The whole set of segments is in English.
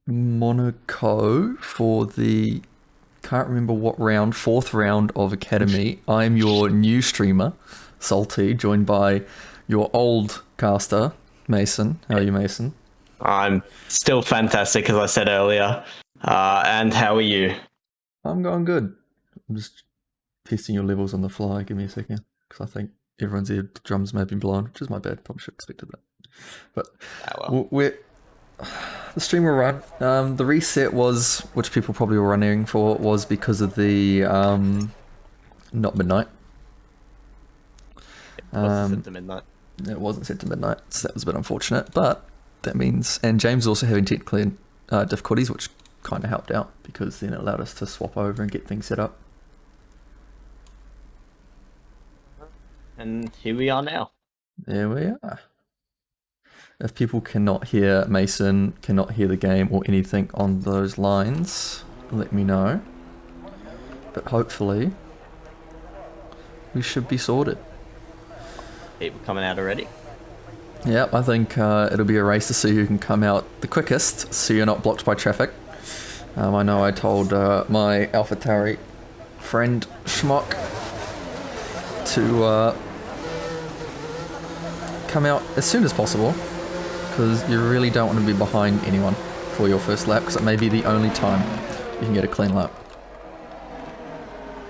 Monaco for the, can't remember what round, fourth round of Academy. I'm your new streamer, Salty, joined by your old caster, Mason. How are you, Mason? I'm still fantastic, as I said earlier. And how are you? I'm going good. I'm just testing your levels on the fly. Give me a second, because I think everyone's eardrums may have been blown, which is my bad. Probably should have expected that. But we're the stream will run. The reset was, which people probably were running for, was because of the not midnight. It wasn't set to midnight. It wasn't set to midnight, so that was a bit unfortunate. But that means, and James also having technical difficulties, which kind of helped out because then it allowed us to swap over and get things set up. And here we are now. There we are. If people cannot hear Mason, cannot hear the game or anything on those lines, let me know. But hopefully, we should be sorted. People coming out already? Yeah, I think it'll be a race to see who can come out the quickest, so you're not blocked by traffic. I know I told my AlphaTauri friend Schmock to come out as soon as possible, because you really don't want to be behind anyone for your first lap, because it may be the only time you can get a clean lap.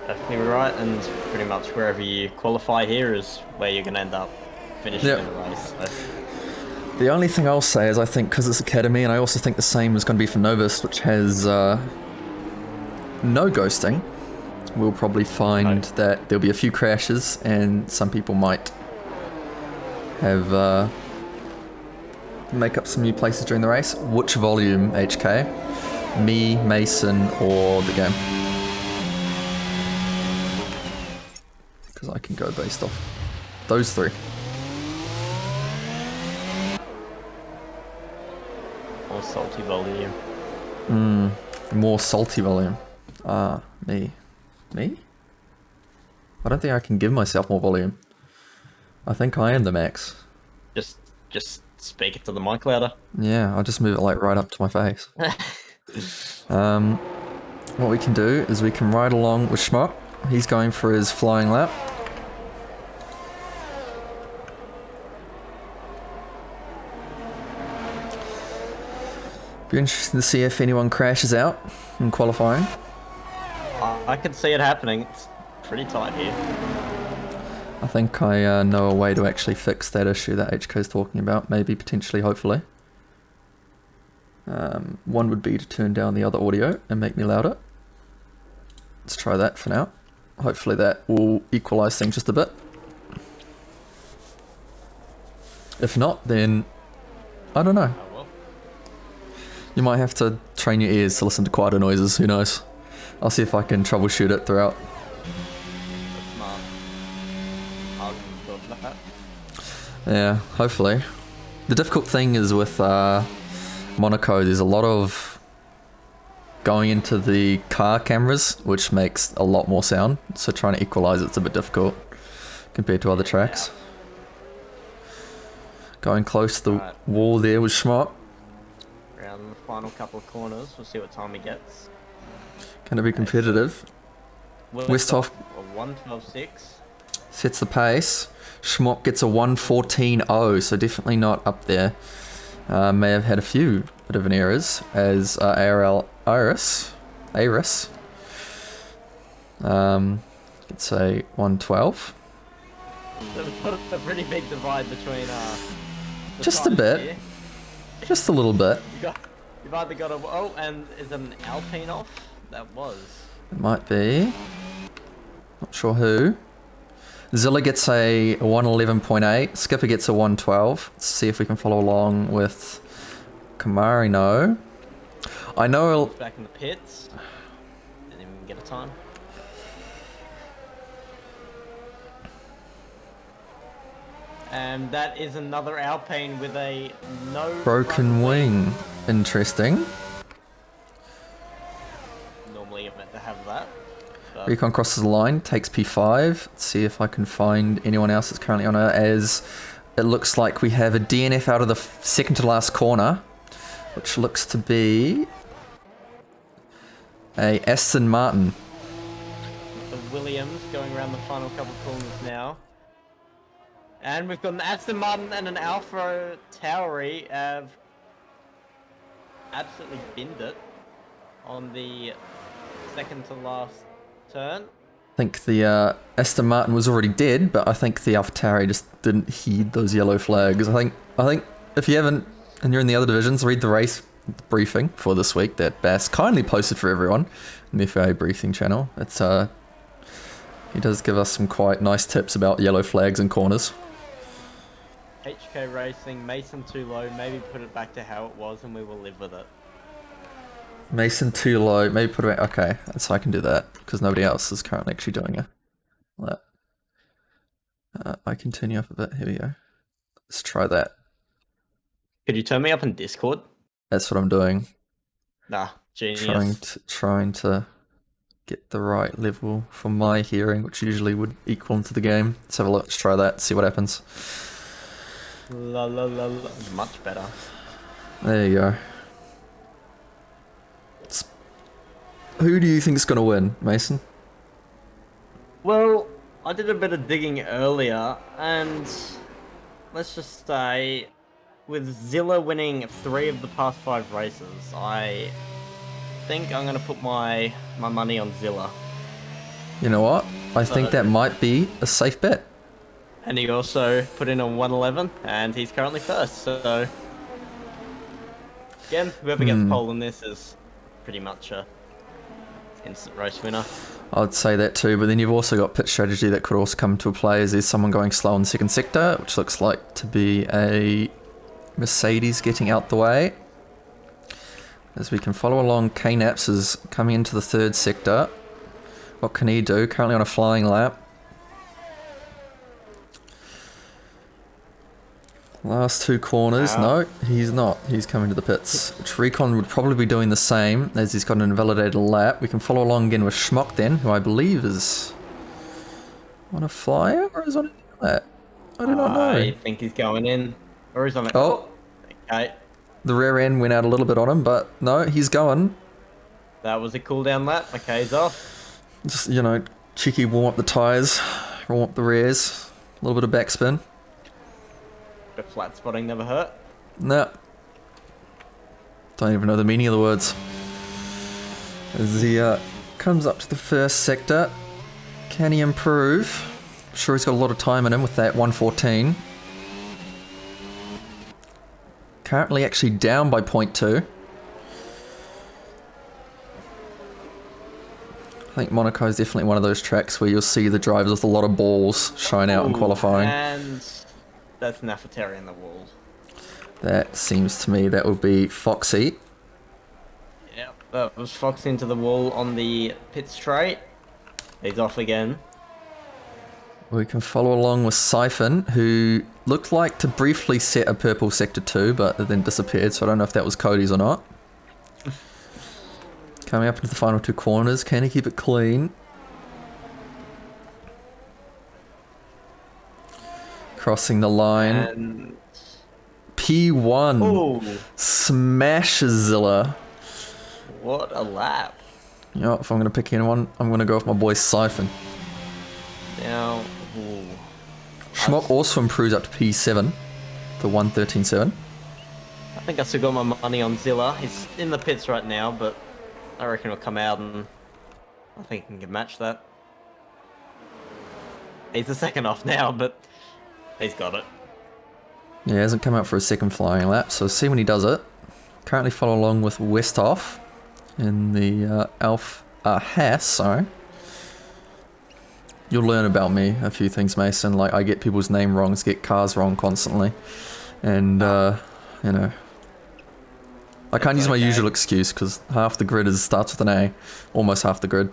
Definitely right, and pretty much wherever you qualify here is where you're going to end up finishing in the race. So. The only thing I'll say is I think because it's Academy, and I also think the same is going to be for Novus, which has no ghosting, we'll probably find that there'll be a few crashes, and some people might have make up some new places during the race. Which volume, HK? Me, Mason, or the game? Because I can go based off those three. More salty volume. More salty volume. Me. Me? I don't think I can give myself more volume. I think I am the max. Just speak it to the mic louder. Yeah, I'll just move it like right up to my face. What we can do is we can ride along with Schmock. He's going for his flying lap. Be interesting to see if anyone crashes out in qualifying. I can see it happening. It's pretty tight here. I think I know a way to actually fix that issue that HK is talking about. Maybe, potentially, hopefully. One would be to turn down the other audio and make me louder. Let's try that for now. Hopefully that will equalize things just a bit. If not, then I don't know. You might have to train your ears to listen to quieter noises, who knows. I'll see if I can troubleshoot it throughout. Yeah, hopefully. The difficult thing is with Monaco, there's a lot of going into the car cameras, which makes a lot more sound, so trying to equalize it's a bit difficult compared to other tracks. Going close to the wall there with Schmock. Around the final couple of corners, we'll see what time he gets. Can it be competitive? Westhoff 1:12.6 sets the pace. Schmock gets a 1:14.0, so definitely not up there. May have had a few bit of an errors as ARL Iris gets a 1:12. A pretty big divide between just a bit here. Just a little bit. You've either got a and is it an Alpine off? That was. It might be. Not sure who. Zilla gets a 1:11.8. Skipper gets a 1:12. Let's see if we can follow along with Kamari. No. I know. Back in the pits. And then we can get a time. And that is another Alpine with a no broken wing. Interesting. Normally you're meant to have that. Recon crosses the line, takes P5. Let's see if I can find anyone else that's currently on it, as it looks like we have a DNF out of the second to last corner. which looks to be a Aston Martin. The Williams going around the final couple of corners now. And we've got an Aston Martin and an Alfa Tauri have absolutely binned it on the second to last turn. I think the Aston Martin was already dead, but I think the AlphaTauri just didn't heed those yellow flags. I think if you haven't, and you're in the other divisions, read the race briefing for this week that Bass kindly posted for everyone in the FIA briefing channel. It's he does give us some quite nice tips about yellow flags and corners. HK Racing, Mason too low, maybe put it back to how it was and we will live with it. Mason too low, maybe put it back. Okay, so I can do that because nobody else is currently actually doing it. I continue up a bit. Here we go. Let's try that. Could you turn me up in Discord? That's what I'm doing. Nah, genius. Trying to get the right level for my hearing, which usually would equal into the game. Let's have a look. Let's try that. See what happens. La la la la. Much better. There you go. Who do you think is going to win, Mason? Well, I did a bit of digging earlier, and let's just say, with Zilla winning 3 of the past 5 races, I think I'm going to put my money on Zilla. You know what? I think that might be a safe bet. And he also put in on 111, and he's currently first, so again, whoever gets pole in this is pretty much a instant race winner. I'd say that too, but then you've also got pit strategy that could also come to play as there's someone going slow in the second sector, which looks like to be a Mercedes getting out the way. As we can follow along, K-Naps is coming into the third sector. What can he do? Currently on a flying lap. Last 2 corners, no, he's not. He's coming to the pits, which Recon would probably be doing the same, as he's got an invalidated lap. We can follow along again with Schmock then, who I believe is on a flyer, or is on a lap? I do not know. I think he's going in, or he's on a... Oh, okay. The rear end went out a little bit on him, but no, he's going. That was a cool down lap. Okay, he's off. Just, you know, cheeky warm up the tyres, warm up the rears, a little bit of backspin. The flat spotting never hurt. No. Don't even know the meaning of the words. As he comes up to the first sector, can he improve? I'm sure he's got a lot of time in him with that 114. Currently actually down by 0.2. I think Monaco is definitely one of those tracks where you'll see the drivers with a lot of balls shine out in qualifying. And that's an AlphaTauri in the wall. That seems to me that would be Foxy. Yep, that was Foxy into the wall on the pit straight. He's off again. We can follow along with Siphon, who looked like to briefly set a purple sector 2, but then disappeared, so I don't know if that was Cody's or not. Coming up into the final 2 corners, can he keep it clean? Crossing the line. And P1 ooh, smashes Zilla. what a lap. You know, if I'm going to pick anyone, I'm going to go with my boy Siphon. Now, ooh. Schmock also improves up to P7, the 113.7. I think I still got my money on Zilla. He's in the pits right now, but I reckon he'll come out and I think he can match that. He's the second off now, but he's got it. Yeah, he hasn't come out for a second flying lap, so see when he does it. Currently follow along with Westhoff in the Haas, sorry. You'll learn about me a few things, Mason. Like, I get people's name wrong, get cars wrong constantly. And, you know, I can't use my usual excuse because half the grid starts with an A. Almost half the grid.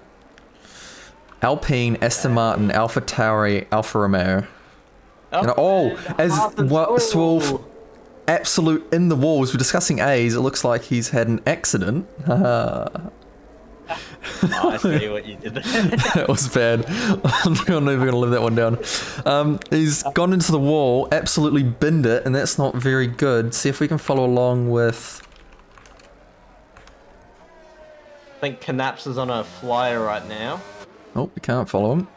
Alpine, Aston Martin, AlphaTauri, Alfa Romeo. As Swolf, absolute in the walls. We're discussing A's. It looks like he's had an accident. I see what you did there. That was bad. I'm never going to live that one down. He's gone into the wall, absolutely binned it, and that's not very good. See if we can follow along with think Knaps is on a flyer right now. Oh, we can't follow him.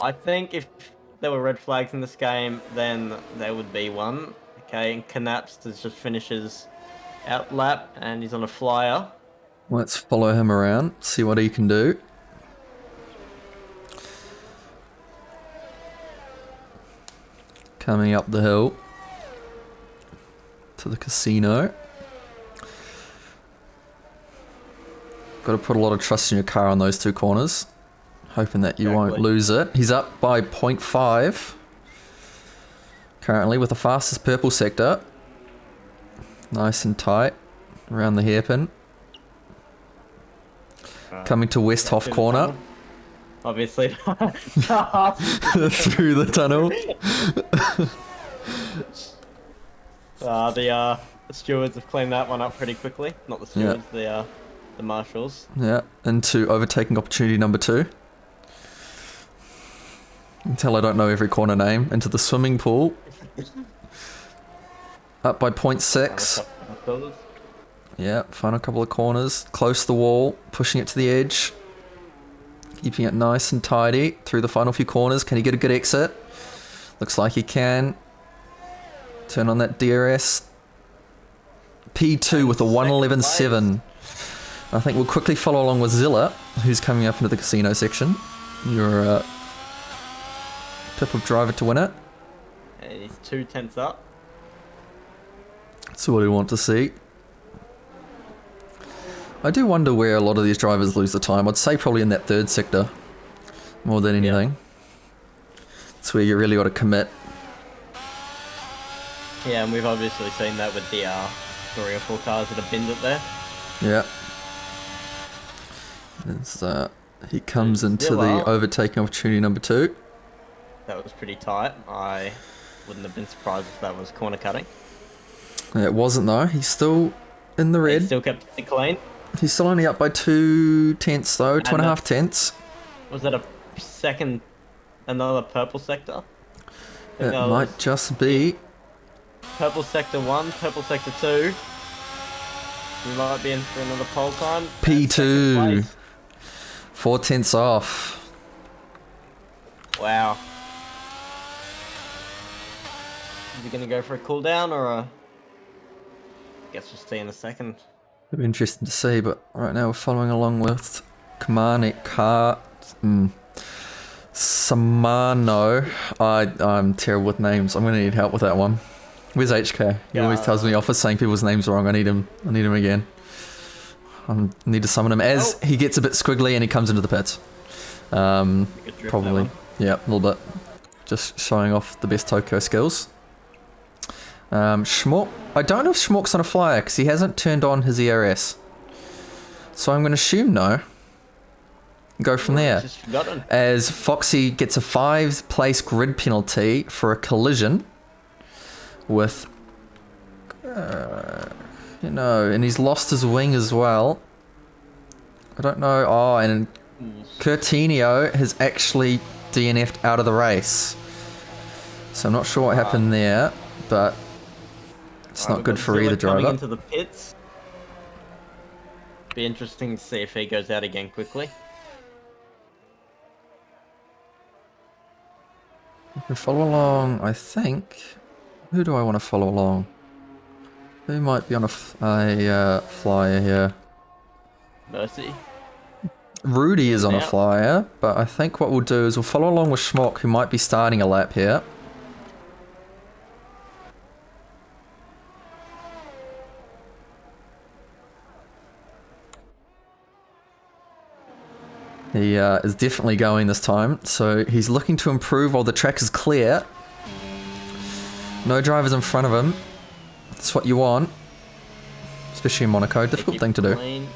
I think if there were red flags in this game, then there would be one. Okay, and Knaps just finishes out lap, and he's on a flyer. Let's follow him around, see what he can do. Coming up the hill to the casino. Got to put a lot of trust in your car on those two corners. Hoping that you won't lose it. He's up by 0.5. Currently with the fastest purple sector. Nice and tight around the hairpin. Coming to Westhoff corner. Obviously. Through the tunnel. The stewards have cleaned that one up pretty quickly. Not the stewards, the marshals. Yeah, into overtaking opportunity number 2. Until I don't know every corner name. Into the swimming pool. Up by 0.6. Yeah, final couple of corners. Close to the wall. Pushing it to the edge. Keeping it nice and tidy through the final few corners. Can he get a good exit? Looks like he can. Turn on that DRS. P2 with a 111.7. I think we'll quickly follow along with Zilla, who's coming up into the casino section. Your pip of driver to win it. And he's 2/10 up. That's what we want to see. I do wonder where a lot of these drivers lose the time. I'd say probably in that third sector, more than anything. It's where you really got to commit. Yeah, and we've obviously seen that with the 3 or 4 cars that have binned it there. Yeah. He comes into the overtaking opportunity number 2. That was pretty tight. I wouldn't have been surprised if that was corner cutting. It wasn't though. He's still in the red. He still kept it clean. He's still only up by 2/10 though, 2.5 tenths. Was that a second, another purple sector? It might just be. Purple sector 1, purple sector 2. We might be in for another pole time. P2. 4 tenths off. Wow. Is he going to go for a cool down or a... Guess we'll see in a second. It'll be interesting to see, but right now we're following along with Samano. I'm terrible with names. I'm going to need help with that one. Where's HK? He always tells me off for saying people's names wrong. I need him again. I need to summon him as he gets a bit squiggly and he comes into the pits. Probably. Yeah, a little bit. Just showing off the best Tokyo skills. Schmuck. I don't know if Schmuck's on a flyer because he hasn't turned on his ERS. So I'm going to assume no. Go from there. As Foxy gets a 5-place grid penalty for a collision with, and he's lost his wing as well. I don't know. Oh, and Coutinho has actually DNF'd out of the race. So I'm not sure what happened there, but it's not good for either driver. Coming into the pits. Be interesting to see if he goes out again quickly. If we follow along, I think. Who do I want to follow along? Who might be on a flyer here? Mercy. Rudy is on a flyer, but I think what we'll do is we'll follow along with Schmock, who might be starting a lap here. He is definitely going this time, so he's looking to improve while the track is clear. No drivers in front of him. That's what you want. Especially in Monaco. Difficult thing to do.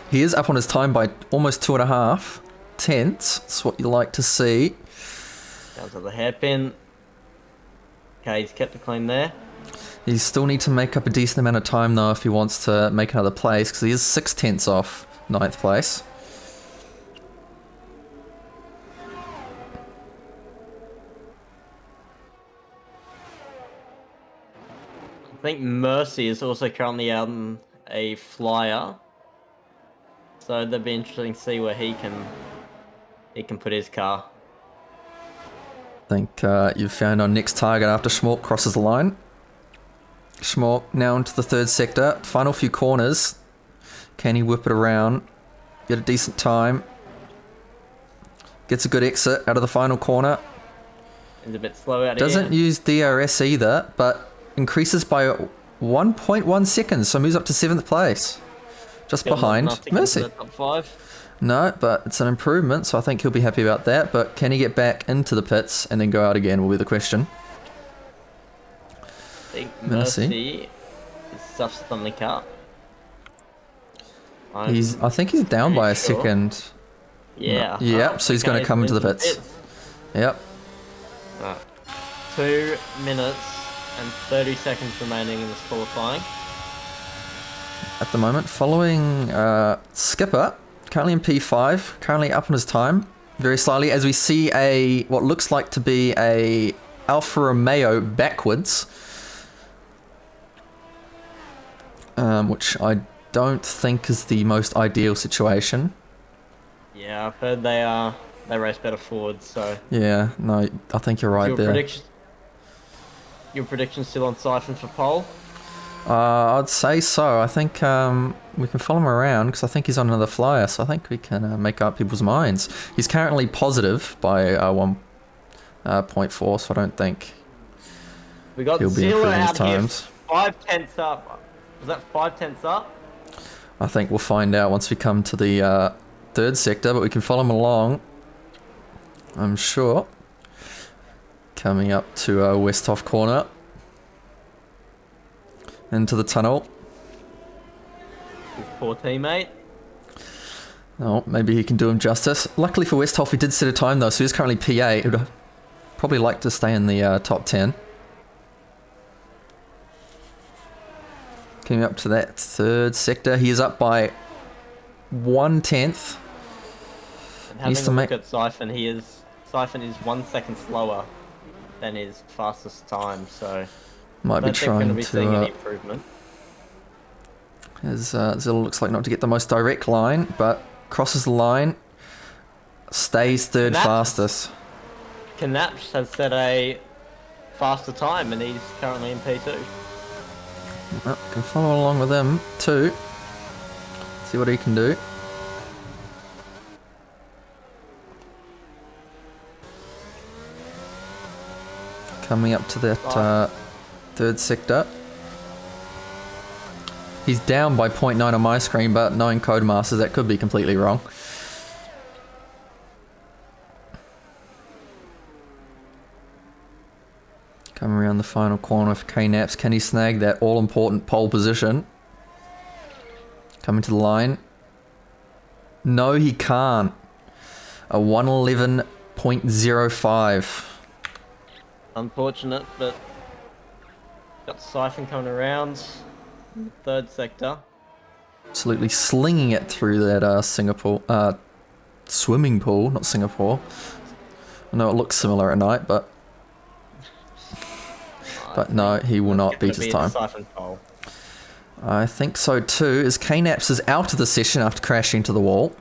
He is up on his time by almost 2.5 tenths. That's what you like to see. Down to the hairpin. Okay, he's kept it clean there. He still needs to make up a decent amount of time though if he wants to make another place, because he is 6 tenths off 9th place. think Mercy is also currently out in a flyer. So that'd be interesting to see where he can put his car. I think you've found our next target after Schmork crosses the line. Schmork now into the third sector. Final few corners. Can he whip it around? Get a decent time. Gets a good exit out of the final corner. He's a bit slow out Doesn't here. use DRS either, but increases by 1.1 seconds, so moves up to 7th place. Just behind Mercy. Top 5. No, but it's an improvement, so I think he'll be happy about that. But can he get back into the pits and then go out again will be the question. I think Mercy is stuffed something up. I think he's down by a second. Yeah. Yep, so he's going to come into the pits. Yep. 2 minutes and 30 seconds remaining in this qualifying. At the moment, following Skipper, currently in P5, currently up on his time, very slightly, as we see what looks like to be a Alfa Romeo backwards, which I don't think is the most ideal situation. Yeah, I've heard they race better forwards, so... Yeah, no, I think you're right there. Your prediction still on Siphon for pole? I'd say so. I think we can follow him around because I think he's on another flyer, so I think we can make up people's minds. He's currently positive by 1.4, so I don't think we got he'll be improving his times. 5 tenths up. Was that 5 tenths up? I think we'll find out once we come to the third sector, but we can follow him along, I'm sure. Coming up to Westhoff corner. Into the tunnel. His poor teammate. Oh, maybe he can do him justice. Luckily for Westhoff, he did set a time though, so he's currently P8. He would probably like to stay in the top 10. Coming up to that third sector, he is up by 1/10. And having a look at Siphon, Siphon is 1 second slower than his fastest time, so... Might be trying to seeing any improvement. As Zilla looks like not to get the most direct line, but crosses the line, stays third fastest. Knaps has set a faster time, and he's currently in P2. Well, can follow along with him too. See what he can do. Coming up to that third sector. He's down by 0.9 on my screen, but knowing Codemasters, that could be completely wrong. Coming around the final corner for K-Naps. Can he snag that all-important pole position? Coming to the line. No, he can't. A 111.05. Unfortunate, but got Siphon coming around. Third sector. Absolutely slinging it through that Singapore swimming pool, not Singapore. I know it looks similar at night, but no, he will not beat his time. I think so too, as K-Naps is out of the session after crashing into the wall.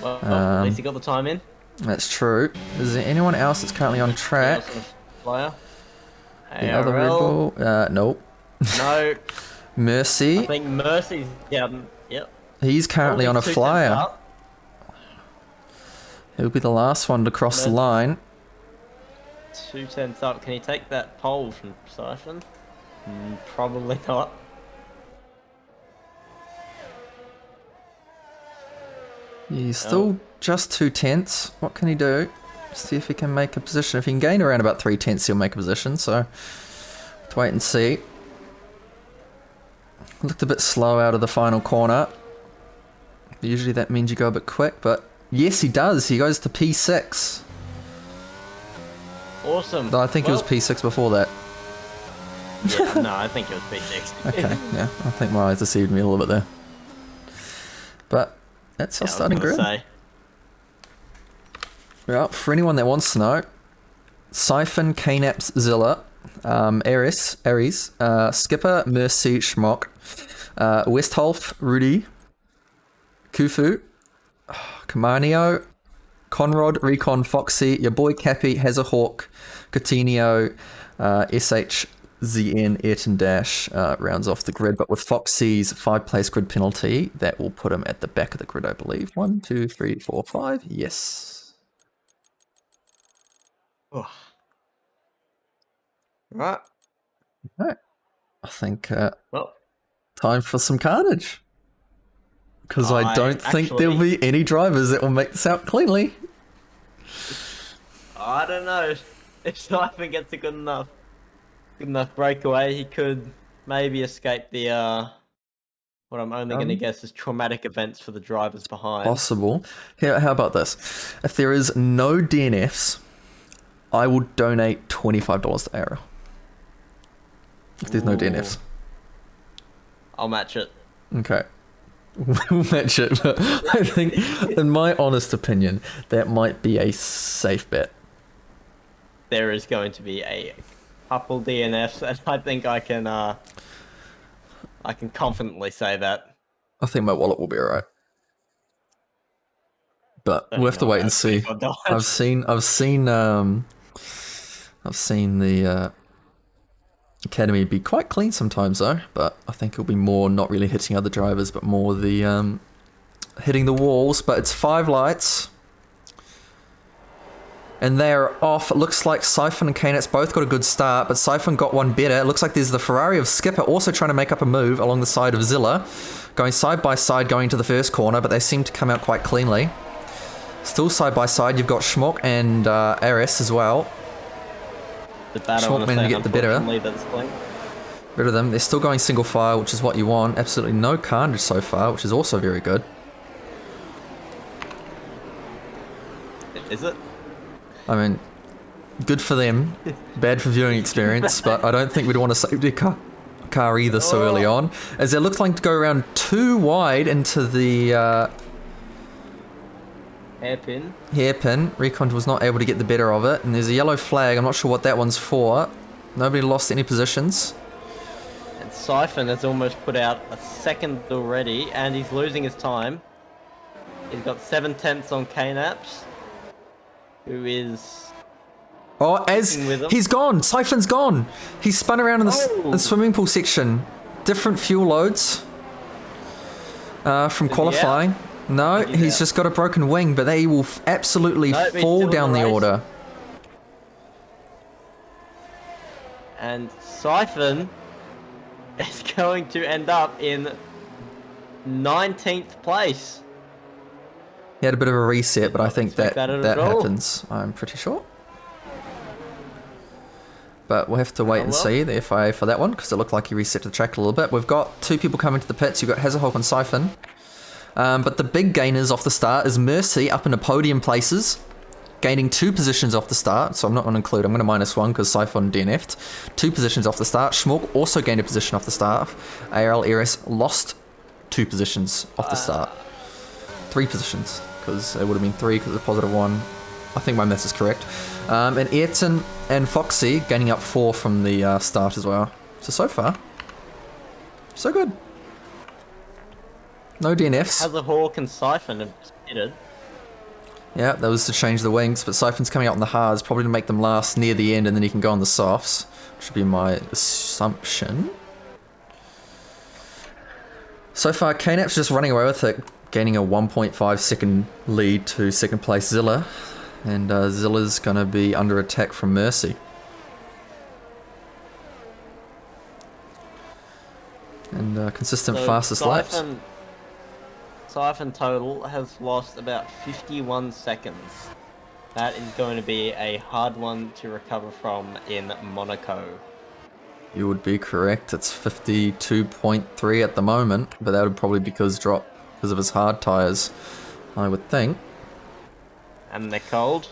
Well, at least he got the time in. That's true. Is there anyone else that's currently on track? The other Red Bull? Nope. No. Mercy. I think Mercy's down. Yep. He's currently on a flyer. He'll be the last one to cross the line. 2 tenths up. Can he take that pole from Siphon? Probably not. He's still just 2 tenths. What can he do? See if he can make a position. If he can gain around about 3 tenths, he'll make a position. So, let's wait and see. Looked a bit slow out of the final corner. Usually that means you go a bit quick, but yes, he does. He goes to P6. Awesome. Though I think it was P6 before that. Yeah, no, I think it was P6. Okay, yeah. I think my eyes deceived me a little bit there. But that's our starting grid. Well, for anyone that wants to know, Siphon, K-Naps, Zilla, Aries, Skipper, Mercy, Schmock, Westholf, Rudy, Kufu, Camanio, Conrod, Recon, Foxy, your boy Cappy, Hazahawk, Coutinho, SHZN, Ayrton Dash rounds off the grid. But with Foxy's 5-place grid penalty, that will put him at the back of the grid, I believe. 1, 2, 3, 4, 5. Yes. Oh. Right. I think Well, time for some carnage. Because I don't think there'll be any drivers that will make this out cleanly. I don't know. If Siphon gets a good enough breakaway, he could maybe escape the what I'm only going to guess is traumatic events for the drivers behind. Possible. How about this? If there is no DNFs, I will donate $25 to ARL. If there's no DNFs. I'll match it. Okay. We'll match it. But I think, in my honest opinion, that might be a safe bet. There is going to be a couple DNFs, and I think I can confidently say that. I think my wallet will be alright. But we'll have to wait and see. I've seen the Academy be quite clean sometimes though, but I think it'll be more not really hitting other drivers, but more the hitting the walls. But it's 5 lights. And they're off. It looks like Siphon and Knats both got a good start, but Siphon got one better. It looks like there's the Ferrari of Skipper also trying to make up a move along the side of Zilla. Going side by side going to the first corner, but they seem to come out quite cleanly. Still side by side, you've got Schmock and Aris as well. Schmock managed to get the better of them. They're still going single file, which is what you want. Absolutely no carnage so far, which is also very good. Is it? I mean, good for them. Bad for viewing experience, but I don't think we'd want to save their car either so early on. As it looks like to go around too wide into the hairpin. Recon was not able to get the better of it, and there's a yellow flag. I'm not sure what that one's for. Nobody lost any positions. And Siphon has almost put out a second already, and he's losing his time. He's got 7/10 on Knats, who is... he's gone. Siphon's gone. He's spun around in the swimming pool section. Different fuel loads from qualifying. No, he's just got a broken wing, but they will absolutely fall down the order. And Siphon is going to end up in 19th place. He had a bit of a reset, but I think that happens, I'm pretty sure. But we'll have to wait and see the FIA for that one, because it looked like he reset the track a little bit. We've got 2 people coming to the pits. You've got Hazahawk and Siphon. But the big gainers off the start is Mercy up in the podium places, gaining 2 positions off the start. So I'm not going to include, I'm going to -1 because Siphon DNF'd. 2 positions off the start. Schmock also gained a position off the start. ARL Eris lost 2 positions off the start. 3 positions, because it would have been 3 because of the +1. I think my maths is correct. And Ayrton and Foxy gaining up 4 from the start as well. So far, so good. No DNFs. Hazahawk and Siphon have hit it. Yeah, that was to change the wings, but Siphon's coming out on the hards, probably to make them last near the end, and then he can go on the softs. Should be my assumption. So far, Knap's just running away with it, gaining a 1.5 second lead to second place Zilla, and Zilla's going to be under attack from Mercy. And consistent fastest laps. Siphon total has lost about 51 seconds. That is going to be a hard one to recover from in Monaco. You would be correct. It's 52.3 at the moment, but that would probably because of his hard tyres, I would think. And they're cold?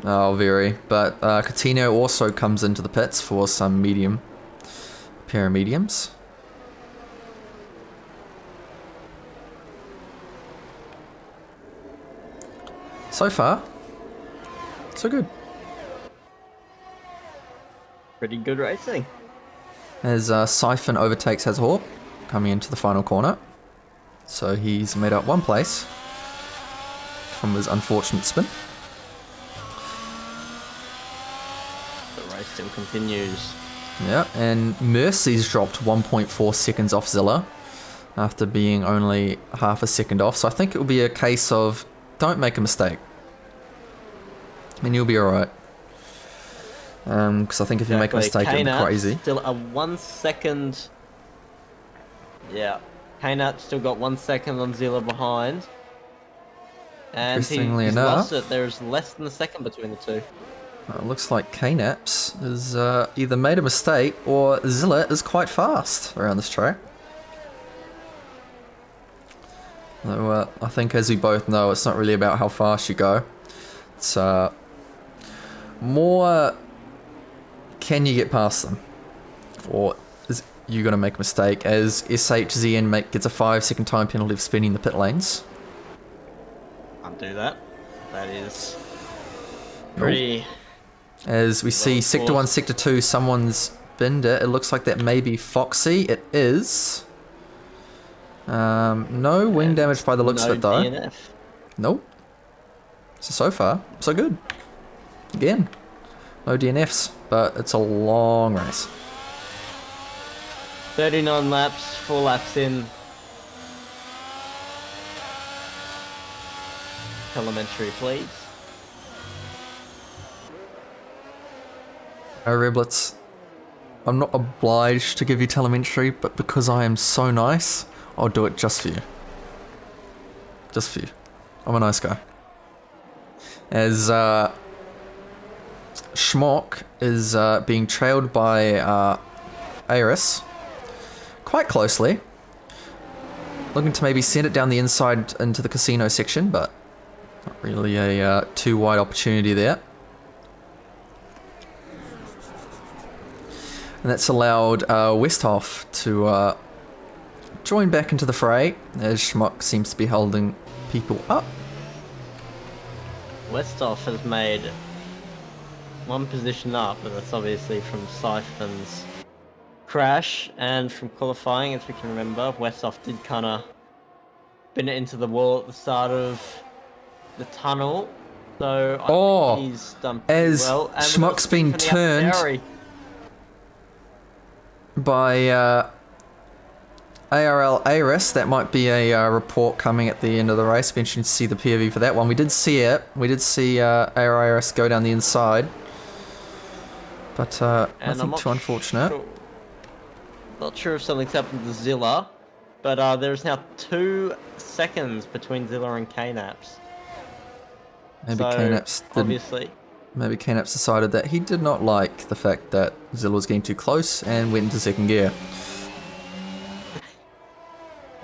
Oh, very. But Coutinho also comes into the pits for some pair of mediums. So far, so good. Pretty good racing. As Siphon overtakes Hazhawk, coming into the final corner. So he's made up 1 place from his unfortunate spin. The race still continues. Yeah, and Mercy's dropped 1.4 seconds off Zilla after being only half a second off. So I think it will be a case of don't make a mistake. And you'll be alright. Because I think if you make a mistake, it'll be crazy. Still a 1 second. Yeah. Kaynat still got 1 second on Zilla behind. And he's lost it. There's less than a second between the two. It looks like Knaps has either made a mistake or Zilla is quite fast around this track. Though I think, as we both know, it's not really about how fast you go. It's more, can you get past them? Or is you going to make a mistake, as SHZN gets a 5-second time penalty for spinning the pit lanes. Can't do that. That is pretty... As we see Sector 1, Sector 2, someone's binned it. It looks like that may be Foxy. It is. No wing damage by the looks of it, though. DNF. Nope. So far, so good. Again, no DNFs, but it's a long race. 39 laps, 4 laps in. Elementary, please. No Reblets. I'm not obliged to give you telemetry, but because I am so nice, I'll do it just for you. Just for you. I'm a nice guy. As Schmock is being trailed by Aris quite closely. Looking to maybe send it down the inside into the casino section, but not really a too wide opportunity there. And that's allowed Westhoff to join back into the fray, as Schmock seems to be holding people up. Westhoff has made 1 position up, but that's obviously from Siphon's crash, and from qualifying, as we can remember, Westhoff did kind of spin it into the wall at the start of the tunnel. So I think he's done pretty well. And Schmock's been turned by ARL Aris, that might be a report coming at the end of the race. Be interesting to see the POV for that one. We did see it. We did see ARL Aris go down the inside, but nothing too unfortunate. Not sure if something's happened to Zilla, but there's now 2 seconds between Zilla and Knaps. Maybe Knaps obviously. Maybe Knaps decided that he did not like the fact that Zilla was getting too close and went into second gear.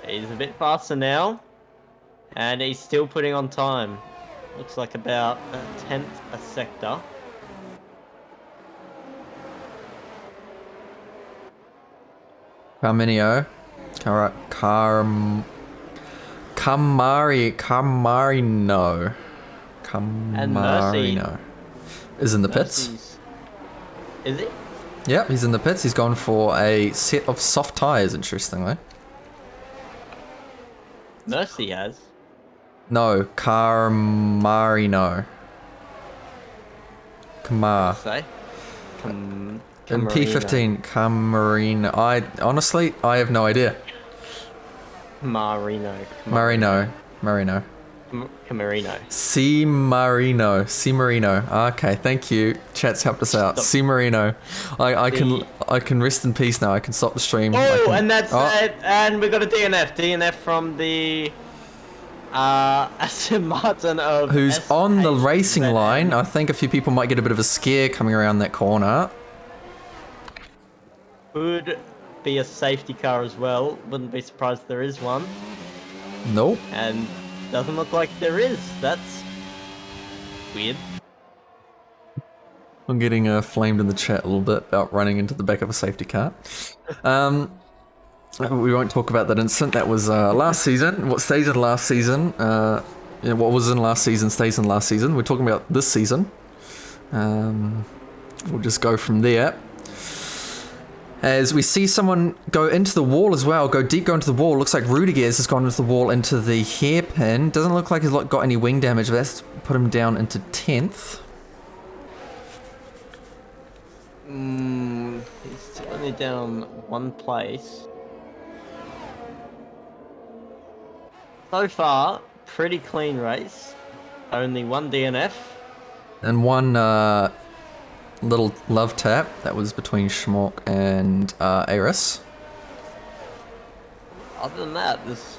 He's a bit faster now, and he's still putting on time. Looks like about a 10th a sector. Carminio. Camarino is in the pits. Is he? Yep, he's in the pits. He's gone for a set of soft tyres, interestingly. Mercy has. No, Camarino. Camar. Say? In P15, Camarino. I have no idea. Marino. Camarino. C Marino. Okay, thank you. Chat's helped us out. C Marino. I can rest in peace now. I can stop the stream. And that's it. And we got a DNF from the Aston Martin of who's on the racing line. I think a few people might get a bit of a scare coming around that corner. Could be a safety car as well. Wouldn't be surprised if there is one. Nope. And doesn't look like there is. That's weird. I'm getting flamed in the chat a little bit about running into the back of a safety car. We won't talk about that incident. That was last season. What stays in last season? What was in last season stays in last season. We're talking about this season. We'll just go from there. As we see someone go into the wall as well, go into the wall. Looks like Rudiger's has gone into the wall into the hairpin. Doesn't look like he's got any wing damage, but that's put him down into 10th. He's only down one place. So far, pretty clean race. Only one DNF. And one little love tap. That was between Schmork and Aris. Other than that, there's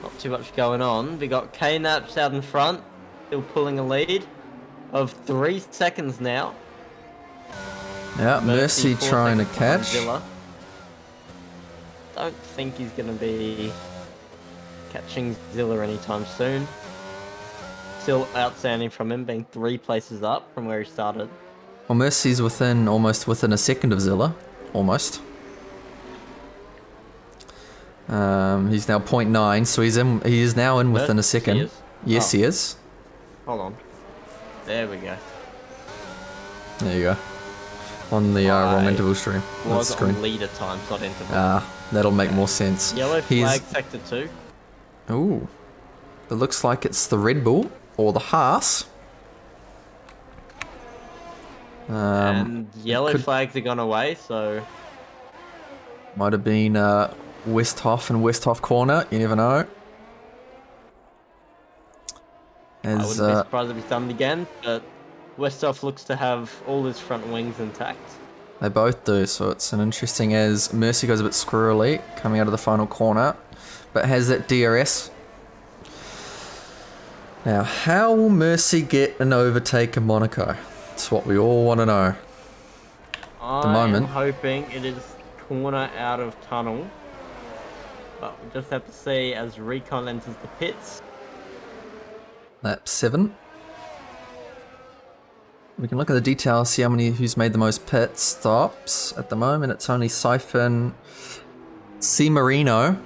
not too much going on. We got K-Naps out in front, still pulling a lead of 3 seconds now. Yeah, Mercy trying to catch. Zilla. Don't think he's going to be catching Zilla anytime soon. Still outstanding from him, being 3 places up from where he started. Well, Mercy's almost within a second of Zilla. Almost. He's now 0.9, so he is now in within a second. He is? Yes, he is. Hold on. There we go. There you go. On the wrong interval stream. Was on leader time, not interval. That'll make more sense. Yellow flag sector 2. Ooh. It looks like it's the Red Bull or the Haas. And yellow flags are gone away, so... Might have been Westhoff and Westhoff corner, you never know. I wouldn't be surprised if he's done it again, but Westhoff looks to have all his front wings intact. They both do, so it's an interesting as Mercy goes a bit squirrely coming out of the final corner, but has that DRS. Now, how will Mercy get an overtake in Monaco? That's what we all want to know. I'm hoping it is corner out of tunnel, but we just have to see as Recon enters the pits. Lap 7. We can look at the details, see who's made the most pit stops. At the moment, it's only Siphon, C. Marino,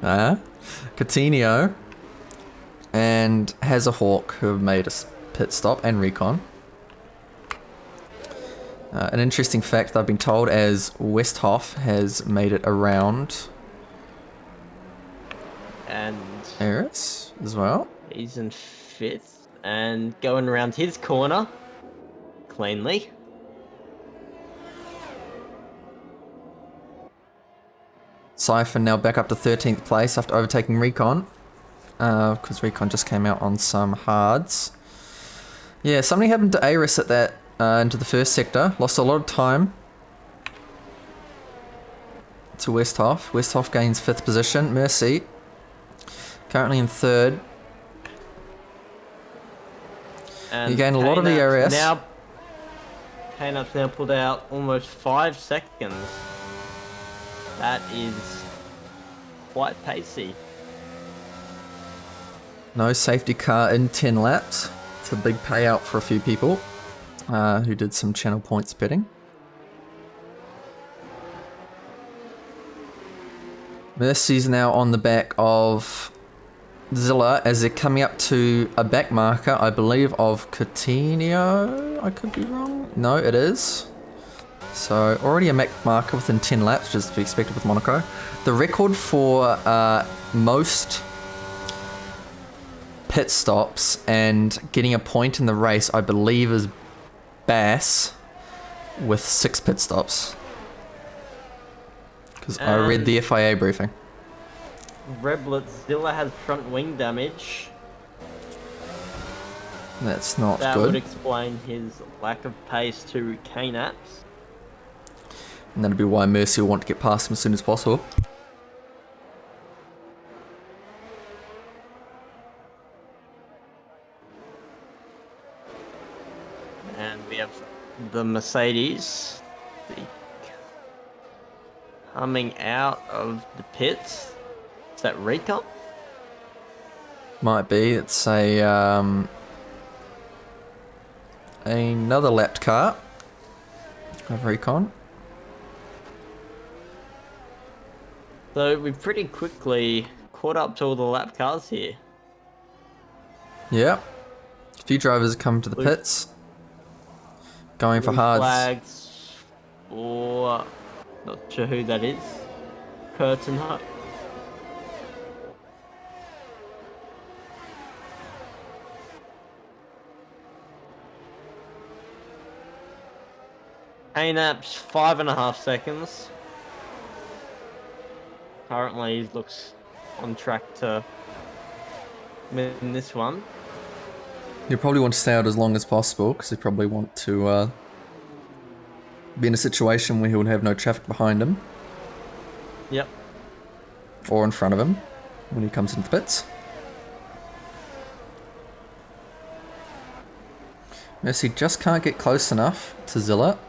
Coutinho, and Hazahawk who have made a pit stop, and Recon. An interesting fact I've been told as Westhoff has made it around. And Eris as well. He's in 5th and going around his corner cleanly. Siphon now back up to 13th place after overtaking Recon. Because Recon just came out on some hards. Yeah, something happened to Aris at that, into the first sector. Lost a lot of time to Westhoff. Westhoff gains 5th position. Mercy currently in 3rd. And you gain a lot of ERS. Now, K-Nup's now pulled out almost 5 seconds. That is quite pacey. No safety car in 10 laps. It's a big payout for a few people who did some channel points betting. Mercy's now on the back of Zilla as they're coming up to a back marker, I believe, of Coutinho. I could be wrong. No, it is. So already a marker within 10 laps, which is to be expected with Monaco. The record for most pit stops and getting a point in the race, I believe, is Bass with 6 pit stops. Because I read the FIA briefing. Reblet Zilla has front wing damage. That's not that good. That would explain his lack of pace to K-Naps. And that'd be why Mercy will want to get past him as soon as possible. And we have the Mercedes coming out of the pits. Is that Recon? Might be. It's a another lapped car of Recon. So we've pretty quickly caught up to all the lap cars here. Yeah. A few drivers come to the pits. Going for hards. Flags or not sure who that is. Curtin Hut. Knapp's 5.5 seconds. Currently, he looks on track to win this one. You probably want to stay out as long as possible because you probably want to be in a situation where he would have no traffic behind him. Yep. Or in front of him when he comes into the pits. Mercy just can't get close enough to Zilla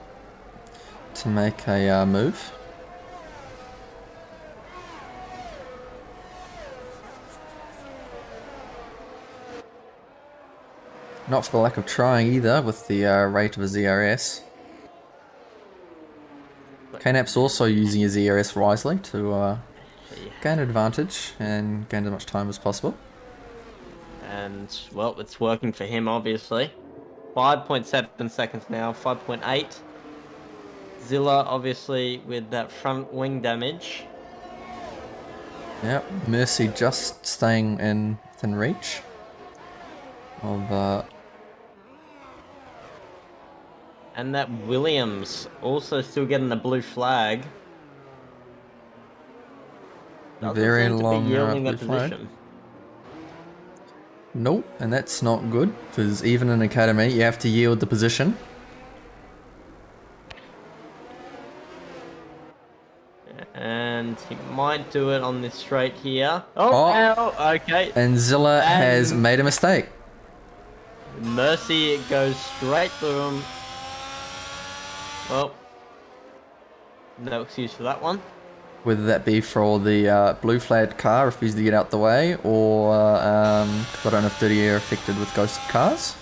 to make a move. Not for the lack of trying either with the rate of his ERS. Knapp's also using his ERS wisely to gain advantage and gain as much time as possible. And, well, it's working for him, obviously. 5.7 seconds now, 5.8. Zilla, obviously, with that front wing damage. Yep, Mercy just staying in within reach of... And that Williams also still getting the blue flag. very long blue flag. Position. Nope, and that's not good, because even in Academy, you have to yield the position. And he might do it on this straight here. Oh, okay. And Zilla has made a mistake. Mercy goes straight through him. Well, no excuse for that one. Whether that be for the blue flagged car refusing to get out the way, or because I don't know if Dirty Air affected with ghosted cars.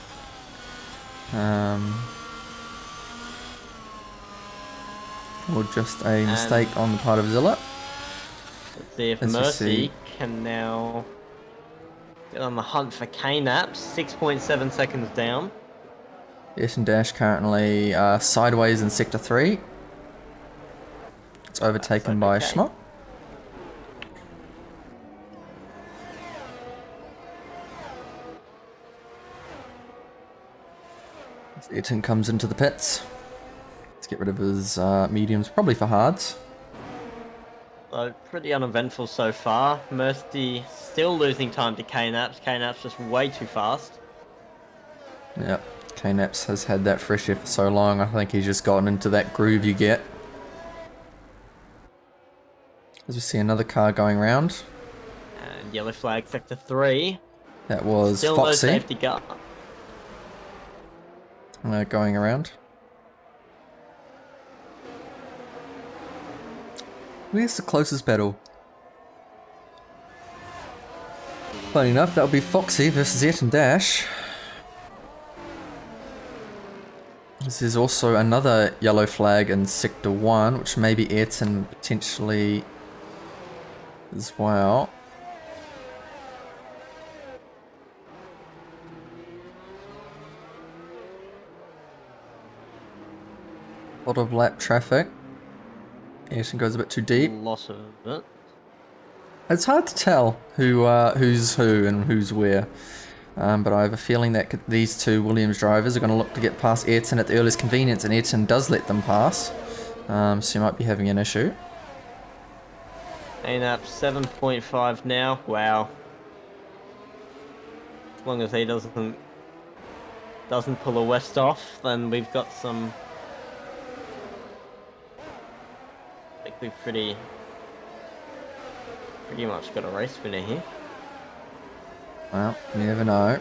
Or just a mistake on the part of Zilla. Let's see if Mercy can now get on the hunt for Knapp. 6.7 seconds down. Ayrton Dash currently sideways in Sector 3. It's overtaken by Schmuck. Ayrton comes into the pits. Let's get rid of his mediums, probably for hards. Pretty uneventful so far. Mercy still losing time to Knapp's. Knapp's just way too fast. Yep, Knapp's has had that fresh air for so long. I think he's just gotten into that groove you get. As we see another car going round. And yellow flag, Sector 3. That was still Foxy. No safety car. Going around. Where's the closest battle? Funny enough, that'll be Foxy versus Ayrton Dash. This is also another yellow flag in Sector 1, which maybe Ayrton potentially as well. A lot of lap traffic. Ayrton goes a bit too deep. Loss of it. It's hard to tell who's who and who's where. But I have a feeling that these two Williams drivers are going to look to get past Ayrton at the earliest convenience, and Ayrton does let them pass. So you might be having an issue. Up 7.5 now. Wow. As long as he doesn't pull a West off, then we've got some. I think we've pretty much got a race winner here. Well, you never know.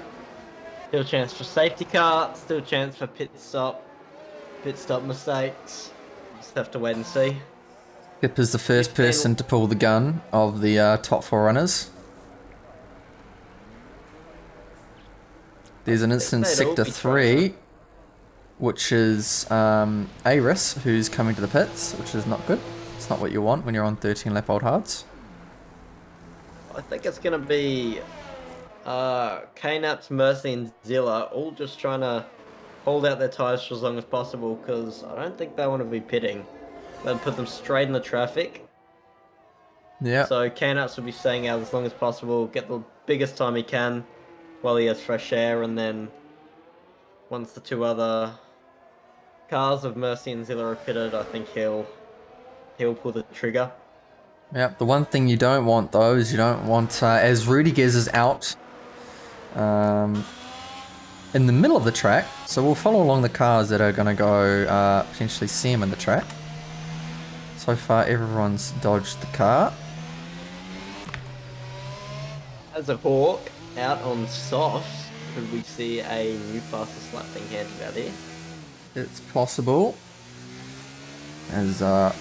Still chance for safety car. Still chance for pit stop. Pit stop mistakes. Just have to wait and see. Kip is the first person to pull the gun of the top four runners. There's an instance Sector 3, which is Aris, who's coming to the pits, which is not good. It's not what you want when you're on 13 lap old hards. I think it's going to be Knapp's, Mercy, and Zilla all just trying to hold out their tyres for as long as possible, because I don't think they want to be pitting. They'll put them straight in the traffic. Yeah. So K-Nuts will be staying out as long as possible, get the biggest time he can while he has fresh air, and then once the two other cars of Mercy and Zilla are pitted, I think he'll pull the trigger. Yep, the one thing you don't want though is you don't want, as Rudiger's is out in the middle of the track, so we'll follow along the cars that are going to go potentially see him in the track. So far everyone's dodged the car. As a Hawk out on softs, could we see a new fastest lap being handed out here? It's possible, as the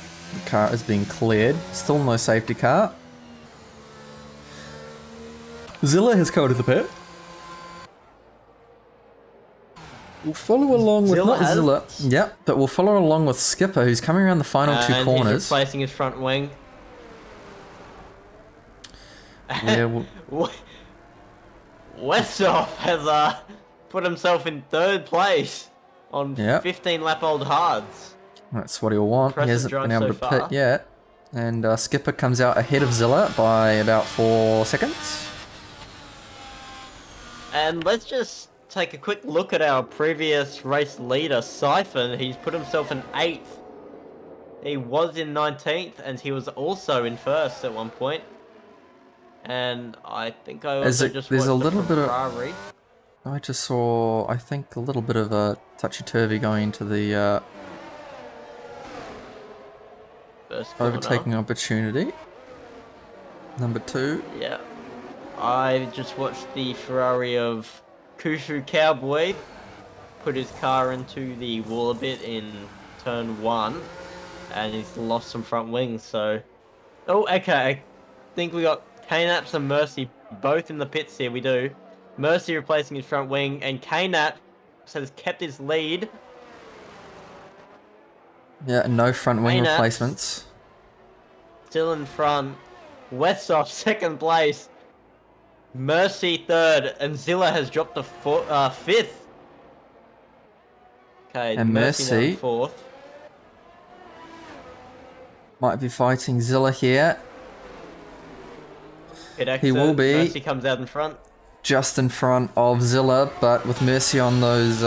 car is being cleared. Still no safety car. Zilla has come to the pit. We'll follow along with Zilla. Yep, but we'll follow along with Skipper, who's coming around the final two corners. And he's replacing his front wing. Yeah, Westhoff has put himself in third place on 15-lap-old hards. That's what he'll want. He hasn't been able to pit yet. And Skipper comes out ahead of Zilla by about 4 seconds. And let's just take a quick look at our previous race leader, Siphon. He's put himself in 8th. He was in 19th, and he was also in 1st at one point. And I think I also just there's a little bit Ferrari. of... I just saw, I think, a little bit of a touchy-turvy going into the overtaking opportunity. Number 2. Yeah. I just watched the Ferrari of Kushu Cowboy put his car into the wall a bit in turn 1. And he's lost some front wings, so... Oh, okay. I think we got K-Naps and Mercy both in the pits here. We do. Mercy replacing his front wing, and K-Naps has kept his lead. Yeah, no front wing replacements. Still in front. Westhoff second place. Mercy third, and Zilla has dropped to 5th. Okay, and Mercy 4th. Might be fighting Zilla here. He will be. Mercy comes out in front. Just in front of Zilla, but with Mercy on those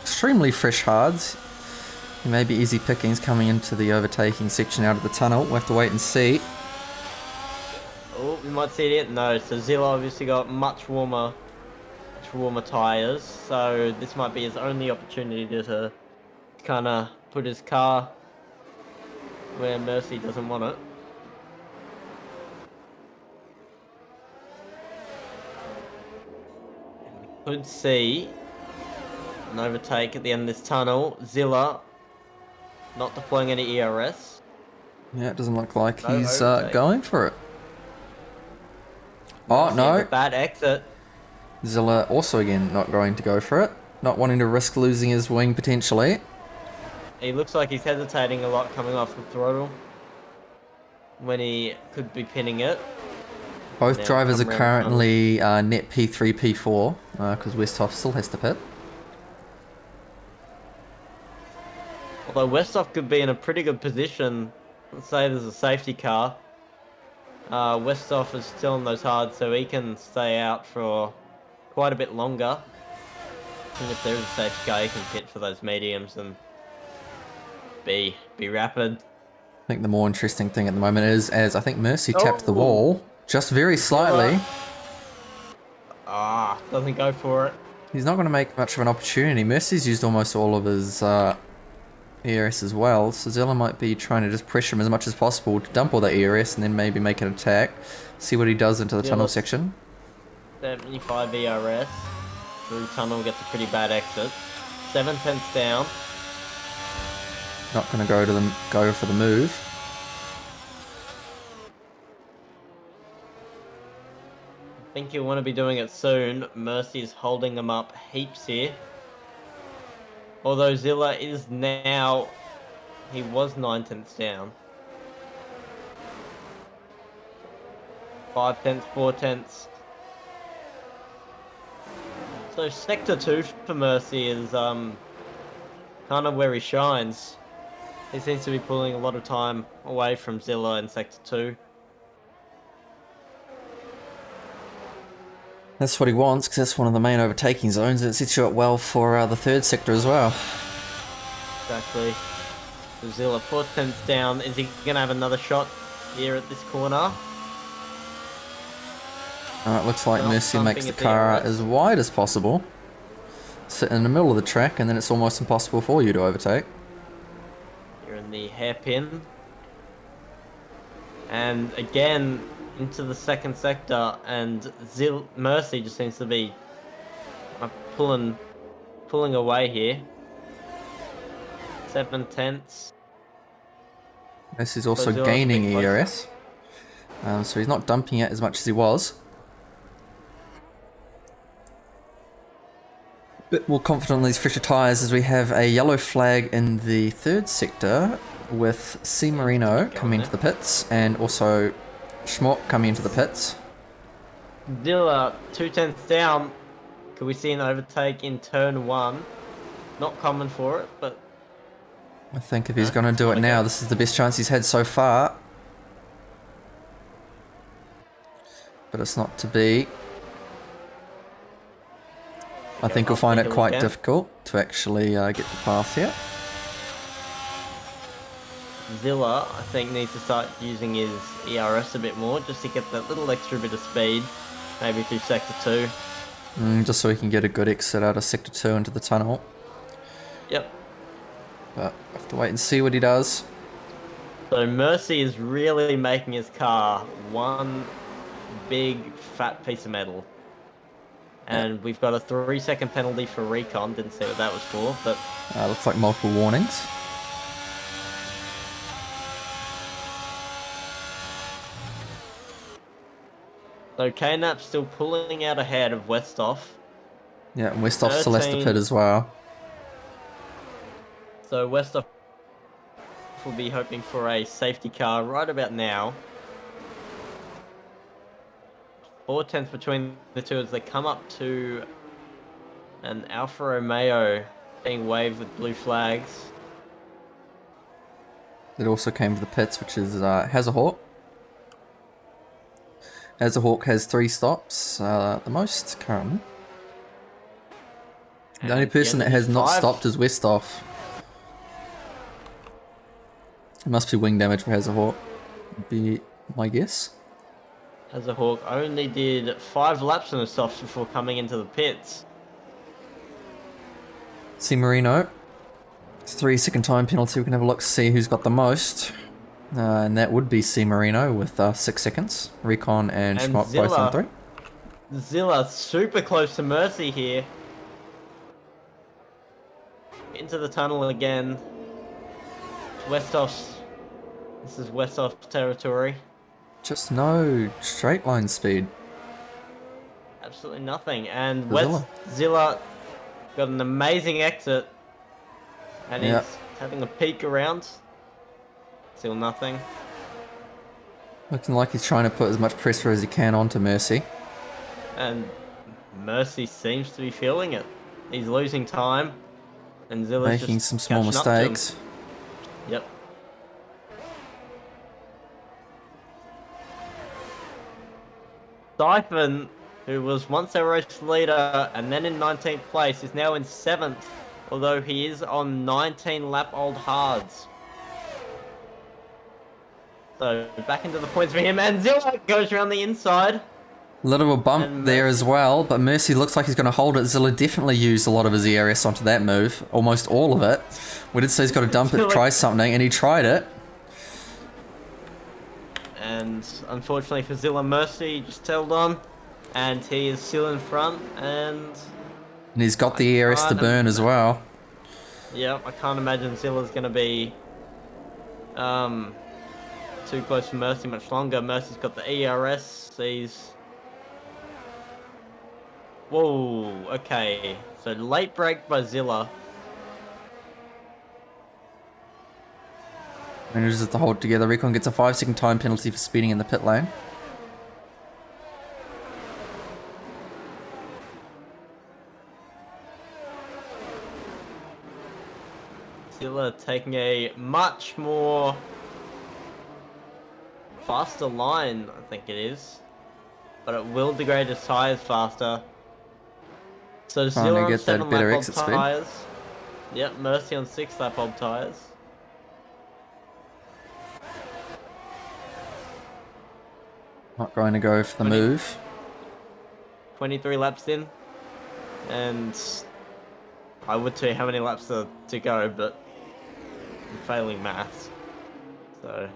extremely fresh hards. It may be easy pickings coming into the overtaking section out of the tunnel. We'll have to wait and see. Oh, we might see it. No, so Zilla obviously got much warmer tyres, so this might be his only opportunity to kind of put his car where Mercy doesn't want it. Could see an overtake at the end of this tunnel. Zilla not deploying any ERS. Yeah, it doesn't look like he's going for it. Oh, no. Bad exit. Zilla also again not going to go for it. Not wanting to risk losing his wing potentially. He looks like he's hesitating a lot coming off the throttle when he could be pinning it. Both drivers are currently net P3, P4 because Westhoff still has to pit. Although Westhoff could be in a pretty good position. Let's say there's a safety car. Westhoff is still in those hards, so he can stay out for quite a bit longer. And if there is a safety car, he can pit for those mediums and be rapid. I think the more interesting thing at the moment is, as I think Mercy tapped the wall, just very slightly. Doesn't go for it. He's not going to make much of an opportunity. Mercy's used almost all of his ERS as well, so Zilla might be trying to just pressure him as much as possible to dump all the ERS and then maybe make an attack. See what he does into the tunnel section. 75 ERS. Through tunnel, gets a pretty bad exit. 7/10 down. Not going to go for the move. I think you'll want to be doing it soon. Mercy's holding them up heaps here. Although Zilla is now... He was 9/10 down. 5/10, 4/10. So Sector 2 for Mercy is kind of where he shines. He seems to be pulling a lot of time away from Zilla in Sector 2. That's what he wants, because that's one of the main overtaking zones, and it sets you up well for the third sector as well. Exactly. So Zilla 4/10 down. Is he going to have another shot here at this corner? It looks like Mercy makes the car as wide as possible. Sit in the middle of the track, and then it's almost impossible for you to overtake. You're in the hairpin. And again, into the second sector, and Mercy just seems to be pulling away here. 7/10. Mercy's also gaining ERS. So he's not dumping it as much as he was. Bit more confident on these fresher tyres as we have a yellow flag in the third sector with C Marino coming into the pits and also Schmock coming into the pits. Zilla 2/10 down. Could we see an overtake in turn 1? Not common for it, but I think if he's going to do it now, this is the best chance he's had so far. But it's not to be. I think we'll find it quite difficult to actually get the pass here. Zilla, I think, needs to start using his ERS a bit more just to get that little extra bit of speed, maybe through Sector 2. Just so he can get a good exit out of Sector 2 into the tunnel. Yep. But I have to wait and see what he does. So Mercy is really making his car one big fat piece of metal. And we've got a 3-second penalty for recon. Didn't see what that was for, but looks like multiple warnings. So K-Nap's still pulling out ahead of Westhoff. Yeah, and Westhoff's Celeste pit as well. So Westhoff will be hoping for a safety car right about now. 4/10 between the two as they come up to an Alfa Romeo being waved with blue flags. It also came to the pits, which is Hazahawk. Hazahawk has 3 stops, the most currently. The only person that has not stopped is Westhoff. It must be wing damage for Hazahawk, would be my guess. Hazahawk only did 5 laps on the softs before coming into the pits. C Marino. 3-second time penalty. We can have a look to see who's got the most. And that would be C Marino with 6 seconds. Recon and Schmock both on 3. Zilla super close to Mercy here. Into the tunnel again. Westhoff's. This is Westhoff's territory. Just no straight line speed. Absolutely nothing. And Zilla got an amazing exit. And he's having a peek around. Still nothing. Looking like he's trying to put as much pressure as he can onto Mercy. And Mercy seems to be feeling it. He's losing time. And Zilla's making just some small mistakes. Yep. Siphon, who was once a race leader and then in 19th place, is now in 7th, although he is on 19 lap old hards. So back into the points for him, and Zilla goes around the inside. A little of a bump there as well, but Mercy looks like he's going to hold it. Zilla definitely used a lot of his ERS onto that move, almost all of it. We did say he's got to dump it, try something, and he tried it. And unfortunately for Zilla, Mercy just held on, and he is still in front, and he's got the ERS to burn as well. Yeah, I can't imagine Zilla's going to be too close for Mercy much longer. Mercy's got the ERS, he's... Whoa, okay. So late break by Zilla. Manages to hold together. Recon gets a 5-second time penalty for speeding in the pit lane. Zilla taking a much more faster line, I think it is. But it will degrade his tyres faster. So Trying Zilla to on get that 7 better lap old exit speed. tyres. Yep, Mercy on 6 lap old tyres. Not going to go for the move. 23 laps in. And I would tell you how many laps to go, but I'm failing maths. So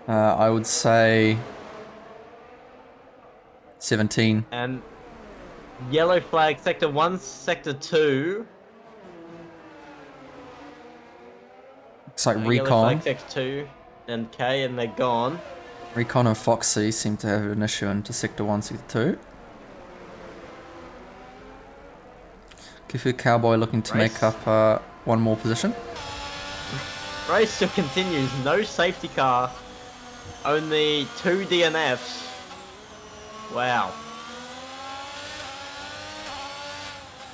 I would say 17. and yellow flag, sector 1, sector 2. Looks like Yellow flag, Recon. sector 2 and K, and they're gone. Recon and Foxy seem to have an issue into sector 1, sector 2. Kifu Cowboy looking to make up one more position. Race still continues. No safety car. Only 2 DNFs. Wow.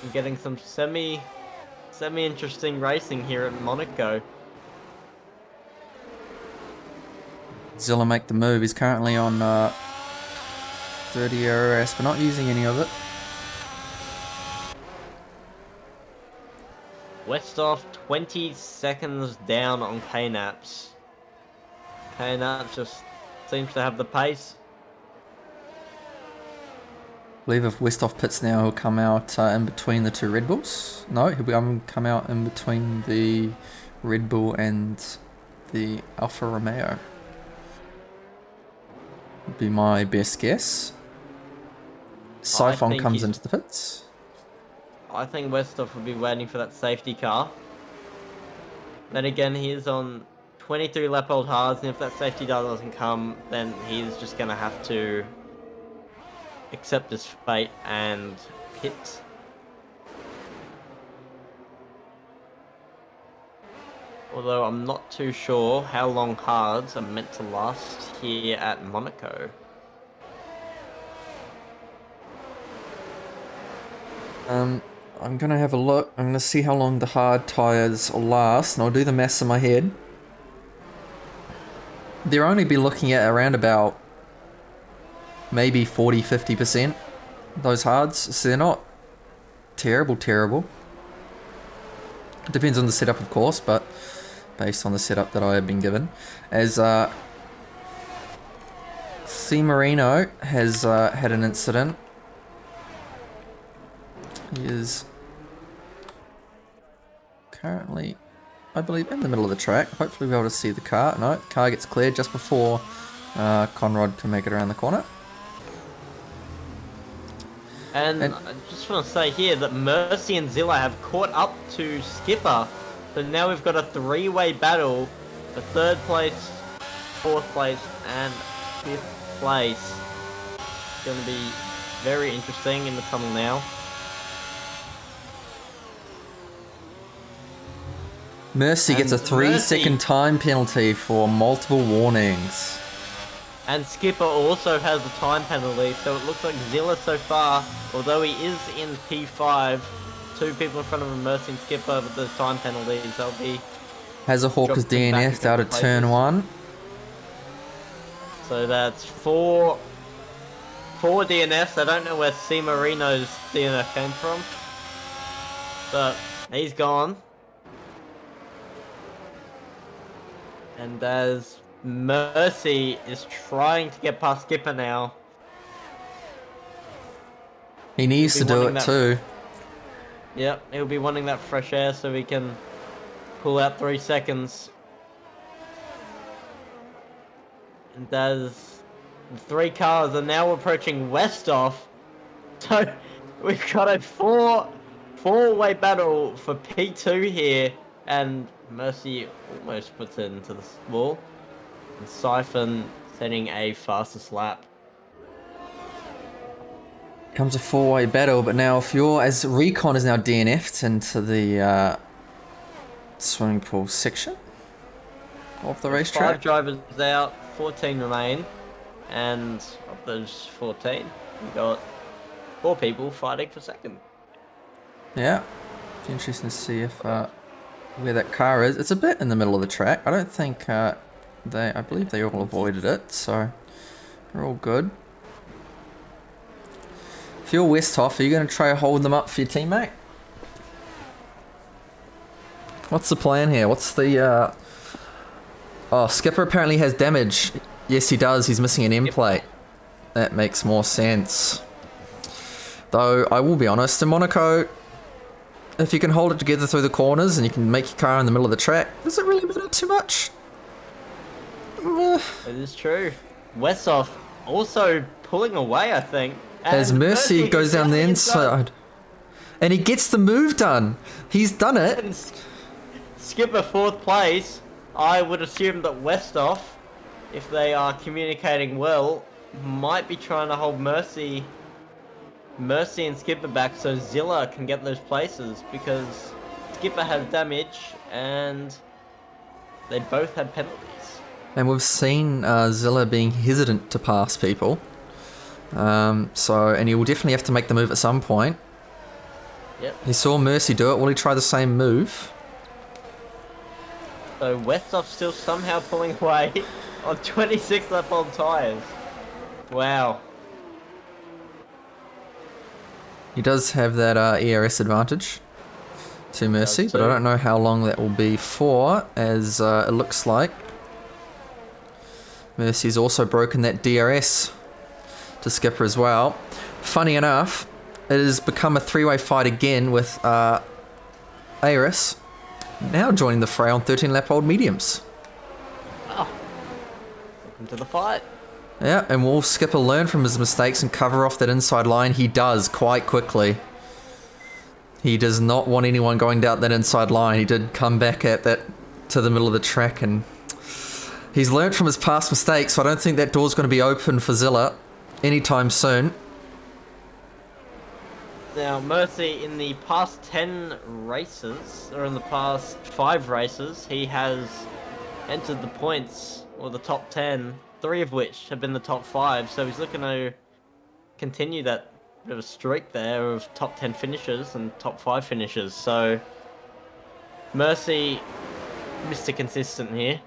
I'm getting some semi-interesting racing here at Monaco. Zilla make the move. He's currently on 30 RS, but not using any of it. Westhoff 20 seconds down on KNAPS. KNAPS just seems to have the pace. I believe if Westhoff pits now, he'll come out in between the 2 Red Bulls. No, he'll come out in between the Red Bull and the Alfa Romeo. Would be my best guess. Siphon comes into the pits. I think Westhoff will be waiting for that safety car. Then again, he is on 23 lap old hards, and if that safety doesn't come, then he's just going to have to accept his fate and pit. Although I'm not too sure how long hards are meant to last here at Monaco. I'm going to have a look. I'm going to see how long the hard tyres last, and I'll do the maths in my head. They'll only be looking at around about maybe 40-50%, those hards, so they're not terrible. It depends on the setup, of course, but based on the setup that I have been given. As C. Marino has had an incident. He is currently, I believe, in the middle of the track. Hopefully we'll be able to see the car. No, the car gets cleared just before Conrad can make it around the corner. And I just want to say here that Mercy and Zilla have caught up to Skipper. So now we've got a 3-way battle for 3rd place, 4th place, and 5th place. It's going to be very interesting in the tunnel now. Mercy gets a 3-second time penalty for multiple warnings. And Skipper also has a time penalty, so it looks like Zilla so far, although he is in P5, 2 people in front of him, Mercy and Skipper, with those time penalties, they'll be... Has a Hawker's DNF'd out of turn 1. So that's 4 DNFs. I don't know where C. Marino's DNF came from, but he's gone. And as Mercy is trying to get past Skipper now. He needs to do it too. Yep, he'll be wanting that fresh air so he can pull out 3 seconds. And as the 3 cars are now approaching Westhoff, so we've got a 4-way battle for P2 here, and Mercy almost puts it into the wall. And Siphon setting a fastest lap. Comes a 4-way battle, but now if you're, as Recon is now DNF'd into the swimming pool section of the racetrack. 5 drivers out, 14 remain, and of those 14, we've got 4 people fighting for second. Yeah, Interesting to see if where that car is. It's a bit in the middle of the track. I don't think I believe they all avoided it, so they're all good. If you're Westhoff, are you going to try hold them up for your teammate? What's the plan here? What's the Oh, Skipper apparently has damage. Yes, he does. He's missing an end plate. That makes more sense. Though, I will be honest, in Monaco, if you can hold it together through the corners and you can make your car in the middle of the track, does it really matter too much? It is true. Westhoff also pulling away, I think. As Mercy goes down the inside. And he gets the move done. He's done it. And Skipper 4th place. I would assume that Westhoff, if they are communicating well, might be trying to hold Mercy and Skipper back so Zilla can get those places, because Skipper has damage and they both had penalties. And we've seen Zilla being hesitant to pass people. And he will definitely have to make the move at some point. Yep. He saw Mercy do it. Will he try the same move? So Westhoff still somehow pulling away on 26 lap on tyres. Wow. He does have that ERS advantage to Mercy, but I don't know how long that will be for, as it looks like Mercy's also broken that DRS to Skipper as well. Funny enough, it has become a three-way fight again with Aris now joining the fray on 13-lap-old mediums. Wow. Welcome to the fight. Yeah, and will Skipper learn from his mistakes and cover off that inside line? He does, quite quickly. He does not want anyone going down that inside line. He did come back at that to the middle of the track, and he's learned from his past mistakes, so I don't think that door's going to be open for Zilla anytime soon. Now, Mercy, in the past 10 races, or in the past 5 races, he has entered the points, or the top 10, 3 of which have been the top 5, so he's looking to continue that bit of a streak there of top 10 finishes and top 5 finishes, so Mercy, Mr. Consistent here.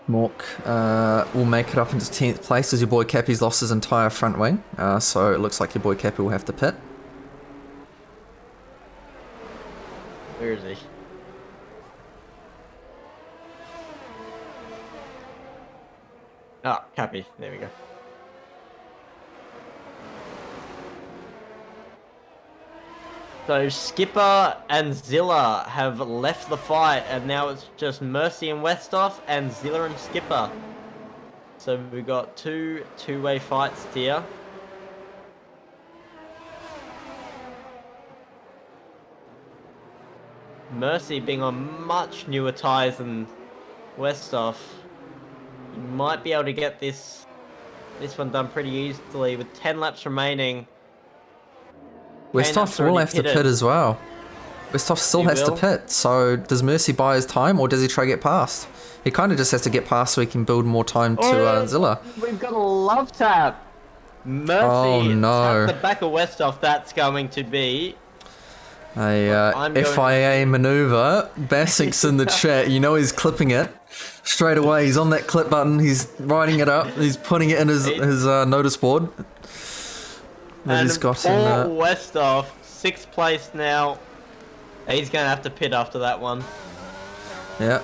Mork will make it up into 10th place as your boy Cappy's lost his entire front wing, so it looks like your boy Cappy will have to pit. Where is he? Ah, Cappy, there we go. So Skipper and Zilla have left the fight, and now it's just Mercy and Westhoff and Zilla and Skipper. So we've got two-way fights here. Mercy being on much newer tyres than Westhoff, you might be able to get this one done pretty easily with 10 laps remaining. Westhoff will have to pit as well. Westhoff still has to pit, so does Mercy buy his time, or does he try to get past? He kind of just has to get past so he can build more time to Zilla. We've got a love tap. Mercy, oh no! Tap the back of Westhoff. That's going to be a FIA maneuver. Bassink's in the chat. You know he's clipping it straight away. He's on that clip button. He's writing it up. He's putting it in his notice board. And he's got Westhoff, 6th place now. He's going to have to pit after that one. Yeah.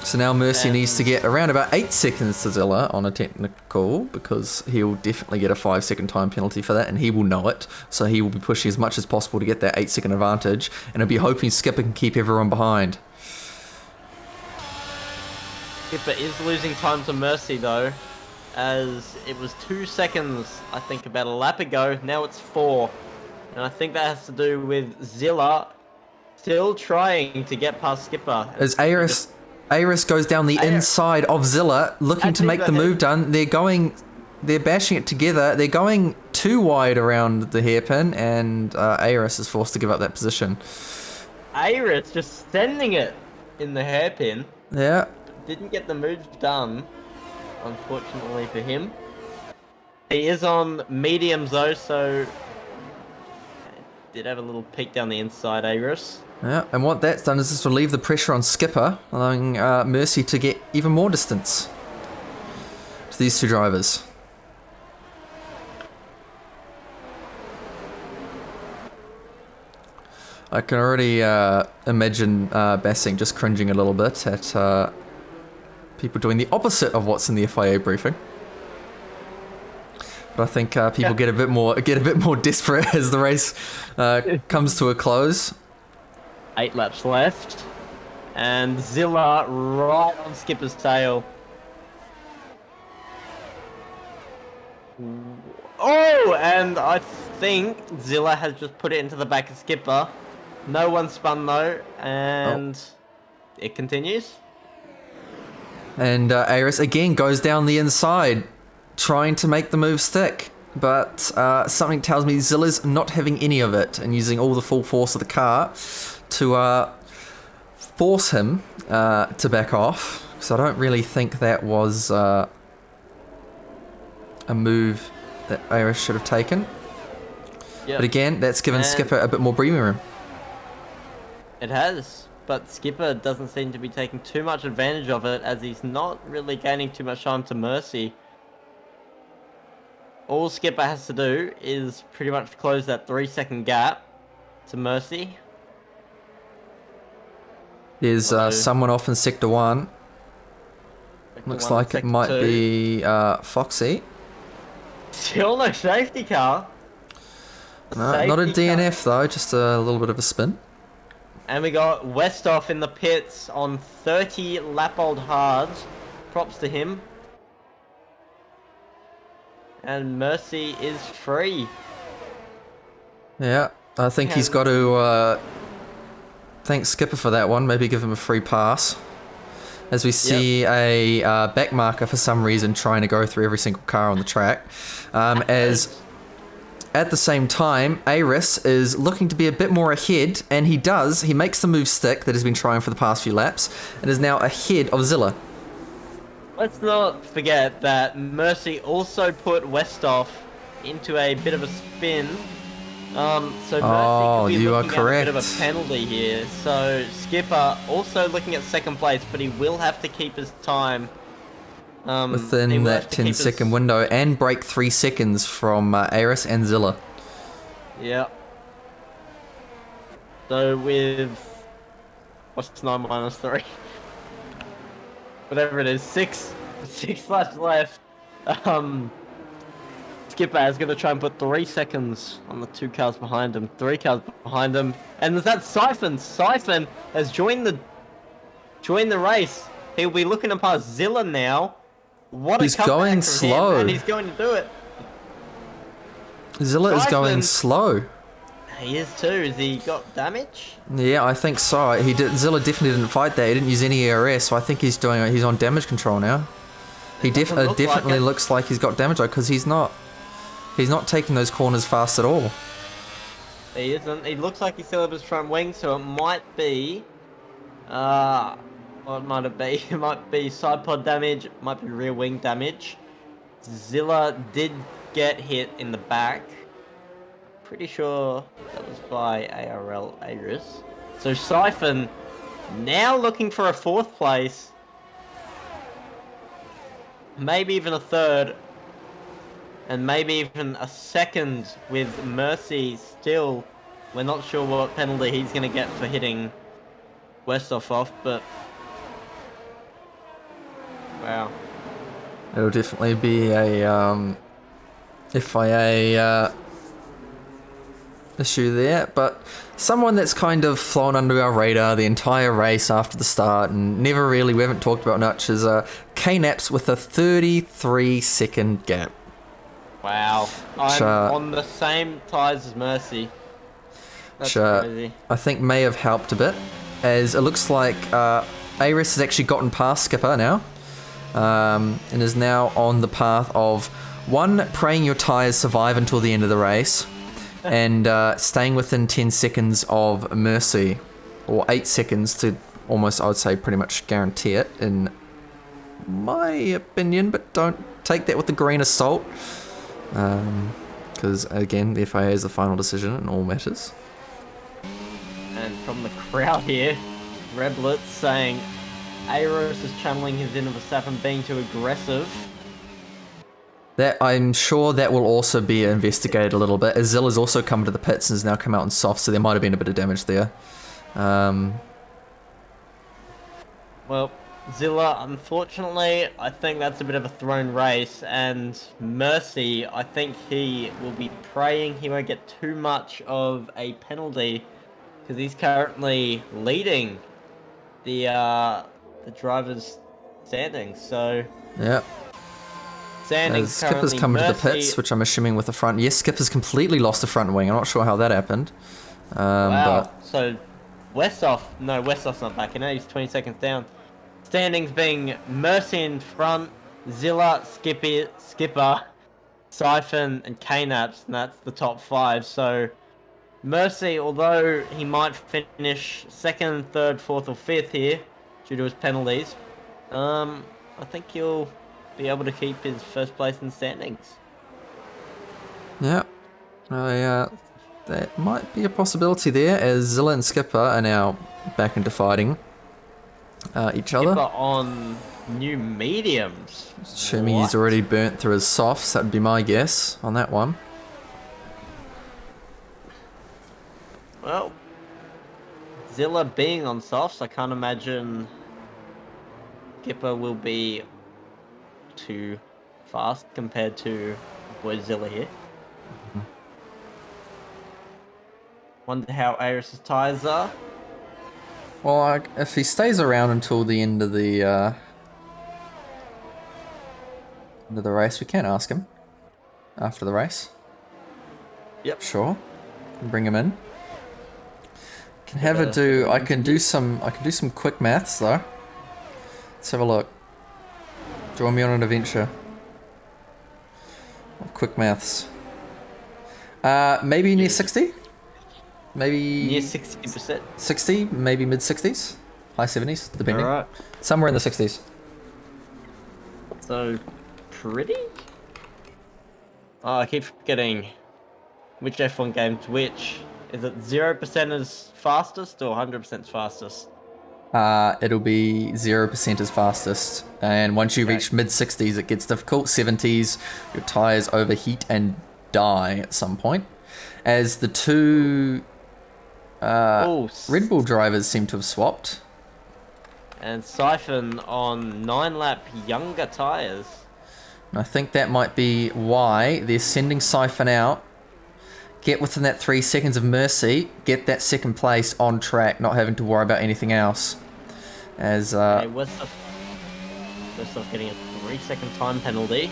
So now Mercy needs to get around about 8 seconds to Zilla on a technical, because he'll definitely get a 5-second time penalty for that, and he will know it. So he will be pushing as much as possible to get that 8-second advantage, and he'll be hoping Skipper can keep everyone behind. Skipper is losing time to Mercy though, as it was 2 seconds, I think, about a lap ago. Now it's 4. And I think that has to do with Zilla still trying to get past Skipper. As Aris goes down the inside of Zilla, looking to make the move done. They're bashing it together. They're going too wide around the hairpin, and Aris is forced to give up that position. Aris just sending it in the hairpin. Yeah. Didn't get the move done, unfortunately for him. He is on mediums though, so did have a little peek down the inside, Agris. Yeah, and what that's done is just relieve the pressure on Skipper, allowing Mercy to get even more distance to these two drivers. I can already imagine Bassing just cringing a little bit at people doing the opposite of what's in the FIA briefing. But I think people get a bit more desperate as the race comes to a close. 8 laps left, and Zilla right on Skipper's tail. Oh, and I think Zilla has just put it into the back of Skipper. No one spun though, and it continues. And Aris again goes down the inside, trying to make the move stick. But something tells me Zilla's not having any of it and using all the full force of the car to force him to back off. So I don't really think that was a move that Aris should have taken. Yep. But again, that's given Skipper a bit more breathing room. It has, but Skipper doesn't seem to be taking too much advantage of it, as he's not really gaining too much time to Mercy. All Skipper has to do is pretty much close that 3-second gap to Mercy. There's someone off in Sector 1. Looks like it might be Foxy. Still no safety car. No, not a DNF though, just a little bit of a spin. And we got Westhoff in the pits on 30 lap-old hards. Props to him. And Mercy is free. Yeah, I think he's got to thank Skipper for that one. Maybe give him a free pass. As we see a back marker for some reason trying to go through every single car on the track. As at the same time, Aris is looking to be a bit more ahead, and he does. He makes the move stick that he's been trying for the past few laps, and is now ahead of Zilla. Let's not forget that Mercy also put Westhoff into a bit of a spin. So Mercy could be looking at a bit of a penalty here. So Skipper also looking at second place, but he will have to keep his time within that 10-second window and break 3 seconds from Aris and Zilla. Yeah. So with what's 9 minus 3? Whatever it is, 6 laps left. Skipper is going to try and put 3 seconds on the 2 cars behind him, 3 cars behind him, and there's that Siphon. Siphon has joined the race. He'll be looking to pass Zilla now. What he's going slow, and he's going to do it. Zilla is going slow. He is too. Has he got damage? Yeah, I think so. Zilla definitely didn't fight that. He didn't use any ARS, so I think he's on damage control now. He definitely looks like he's got damage though, because he's not taking those corners fast at all. He isn't. He looks like he still has his front wing, so it might be what might it be? It might be side pod damage, it might be rear wing damage. Zilla did get hit in the back. Pretty sure that was by ARL Agris. So Siphon now looking for a 4th place. Maybe even a 3rd. And maybe even a 2nd with Mercy still. We're not sure what penalty he's going to get for hitting Westhoff off, but wow. It'll definitely be a FIA issue there, but someone that's kind of flown under our radar the entire race after the start and we haven't talked about much is K-Naps with a 33-second gap. Wow. I'm on the same tyres as Mercy. That's crazy. I think may have helped a bit, as it looks like Aris has actually gotten past Skipper now, and is now on the path of praying your tyres survive until the end of the race, and staying within 10 seconds of Mercy, or 8 seconds to almost, I would say, pretty much guarantee it, in my opinion, but don't take that with a grain of salt. Because, again, the FIA is the final decision in all matters. And from the crowd here, Reblet saying Aros is channeling his inner Verstappen being too aggressive. That I'm sure that will also be investigated a little bit. Zilla's also come to the pits and has now come out in soft, so there might have been a bit of damage there. Well, Zilla, unfortunately, I think that's a bit of a thrown race, and Mercy, I think he will be praying he won't get too much of a penalty, because he's currently leading the drivers' standings. So yeah. Standings Skipper's currently come to the Mercy. pits, which I'm assuming with the front. Yes, Skipper's completely lost the front wing. I'm not sure how that happened. Wow. But So Westhoff's not back in it. He's 20 seconds down. Standings being Mercy in front, Zilla, Skipper, Siphon, and Knaps, and that's the top 5. So Mercy, although he might finish 2nd, 3rd, 4th, or 5th here due to his penalties, I think he'll be able to keep his first place in standings. yeah, that might be a possibility there, as Zilla and Skipper are now back into fighting each other. Skipper on new mediums. Assuming he's already burnt through his softs, that would be my guess on that one. Well, Zilla being on softs, I can't imagine Skipper will be too fast compared to boy Zilla here. Wonder how Aris's tyres are. Well, if he stays around until the end of the race, we can ask him after the race. Yep. Sure. Bring him in. Can have a do. I can do some quick maths though. Let's have a look. Join me on an adventure of quick maths. Maybe near 60. Maybe near 60%. 60, maybe mid 60s, high 70s, depending. Alright. Somewhere in the 60s. So, pretty? Oh, I keep forgetting which F1 game's which. Is it 0% is fastest or 100% is fastest? It'll be 0% is fastest. And once you reach mid 60s, it gets difficult. 70s, your tyres overheat and die at some point. As the two Red Bull drivers seem to have swapped. And Siphon on 9-lap younger tyres. And I think that might be why they're sending Siphon out. Get within that 3 seconds of Mercy. Get that second place on track, not having to worry about anything else. As Westhoff getting a 3-second time penalty.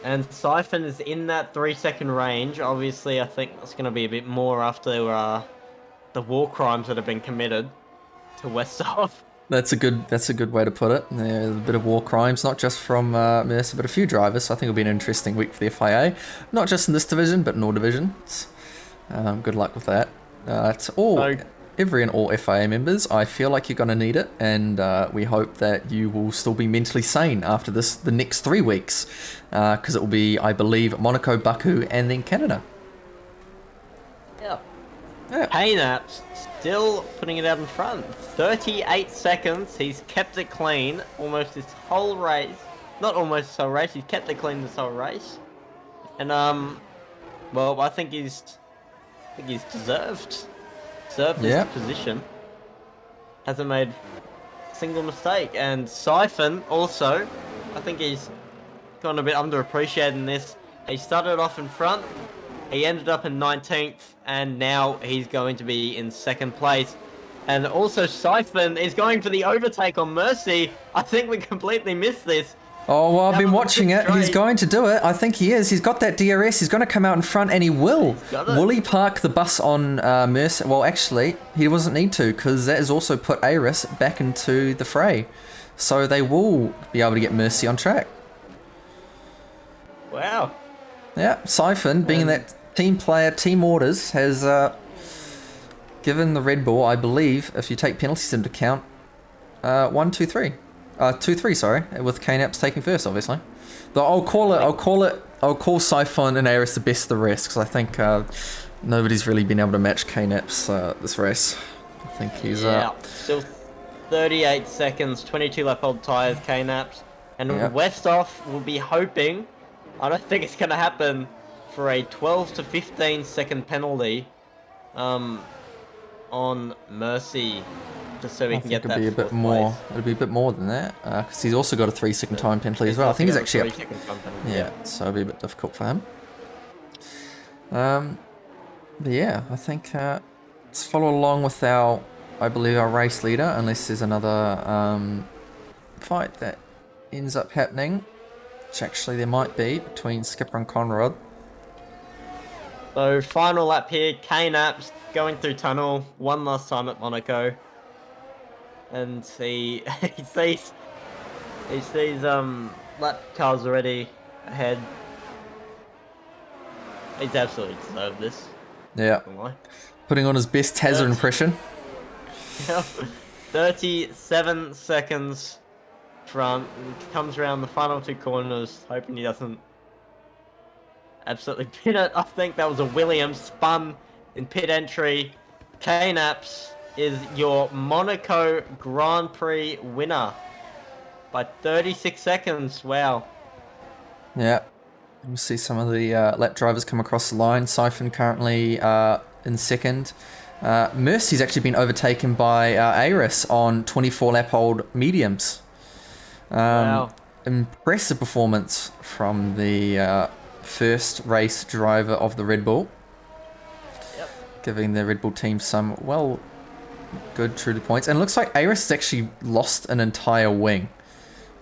And Siphon is in that 3-second range. Obviously, I think that's going to be a bit more after the war crimes that have been committed to Westhoff. That's a good way to put it. There's a bit of war crimes, not just from Mercer, but a few drivers. So I think it'll be an interesting week for the FIA, not just in this division, but in all divisions. Good luck with that. It's every and all FIA members. I feel like you're going to need it, and we hope that you will still be mentally sane after the next 3 weeks, because it will be, I believe, Monaco, Baku, and then Canada. Yeah. Knaps still putting it out in front. 38 seconds. He's kept it clean almost this whole race. Not almost this whole race. He's kept it clean this whole race. And well, I think he's deserved this position. Hasn't made a single mistake. And Siphon also, I think he's gone a bit underappreciated in this. He started off in front. He ended up in 19th, and now he's going to be in 2nd place. And also Siphon is going for the overtake on Mercy. I think we completely missed this. Oh, well, I've been watching it. He's going to do it. I think he is. He's got that DRS. He's going to come out in front, and he will. Will he park the bus on Mercy? Well, actually, he doesn't need to, because that has also put Aris back into the fray. So they will be able to get Mercy on track. Wow. Yeah, Siphon, being that team player, team orders, has given the Red Bull, I believe, if you take penalties into account, 1, 2, 3. 2, 3, sorry, with Knaps taking first, obviously. I'll call Siphon and Aris the best of the rest, because I think nobody's really been able to match K-Naps this race. I think he's... still 38 seconds, 22 lap old tyres, K-Naps. And Westhoff will be hoping, I don't think it's going to happen, for a 12 to 15 second penalty on Mercy, just so we can get that it'll be a bit more. place. It'll be a bit more than that, because he's also got a 3-second time penalty as well. I think he's actually up. So it'll be a bit difficult for him. But yeah, I think let's follow along with our race leader, unless there's another fight that ends up happening, which actually there might be between Skipper and Conrad. So final lap here, K-Naps going through tunnel one last time at Monaco, and he sees lap cars already ahead. He's absolutely deserved this. Yeah. Putting on his best Hazard impression. 37 seconds front. Comes around the final two corners, hoping he doesn't absolutely pit it. I think that was a Williams spun in pit entry. K-Naps is your Monaco Grand Prix winner by 36 seconds. Wow. Yeah. We'll see some of the lap drivers come across the line. Siphon currently in second. Mercy's actually been overtaken by Aris on 24 lap old mediums. Wow. Impressive performance from the first race driver of the Red Bull. Yep. Giving the Red Bull team some, good true points. And it looks like Aris has actually lost an entire wing.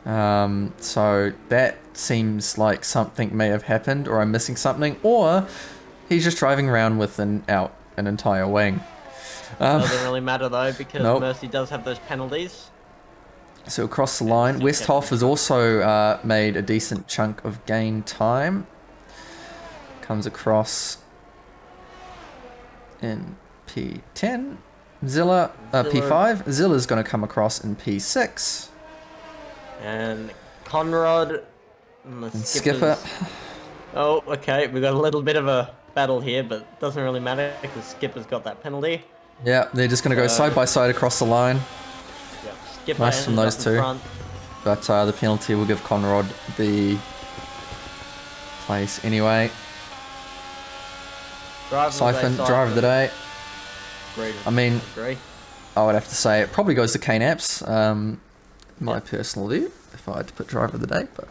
So that seems like something may have happened, or I'm missing something, or he's just driving around with an entire wing. Doesn't really matter though, because Mercy does have those penalties. So across the line, Westhoff has also made a decent chunk of gain time. Comes across in P10. Zilla P5. Zilla's going to come across in P6. And Conrad and Skipper. Oh, okay. We've got a little bit of a battle here, but it doesn't really matter because Skipper's got that penalty. Yeah, they're just going to go side by side across the line. Yep. Skipper nice from those two. Front. But the penalty will give Conrad the place anyway. Siphon, driver of the day. I mean, I would have to say it probably goes to K-Naps. My personal view, if I had to put driver of the day, but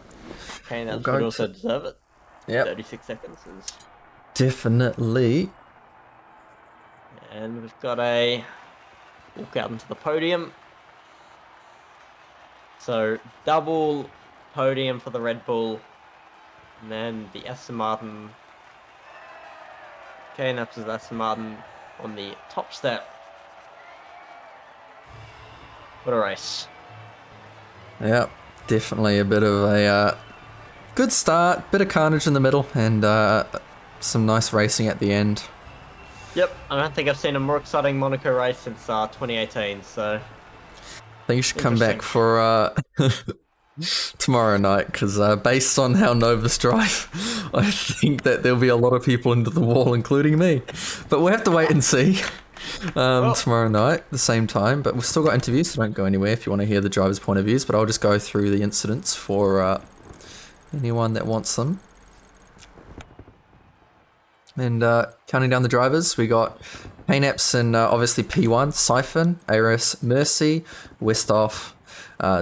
K-Naps would also deserve it. Yeah, 36 seconds is definitely. And we've got a walk out into the podium. So double podium for the Red Bull, and then the Aston Martin. K-Naps is Aston Martin on the top step. What a race. Yeah, definitely a bit of a good start, bit of carnage in the middle, and some nice racing at the end. Yep, I don't think I've seen a more exciting Monaco race since 2018, so... I think you should come back for tomorrow night, because based on how Novus drive, I think that there'll be a lot of people into the wall, including me. But we'll have to wait and see. Tomorrow night, the same time, but we've still got interviews, so don't go anywhere if you want to hear the driver's point of views, but I'll just go through the incidents for anyone that wants them. And counting down the drivers, we got K-Naps and obviously P1, Siphon, Aris, Mercy, Westhoff,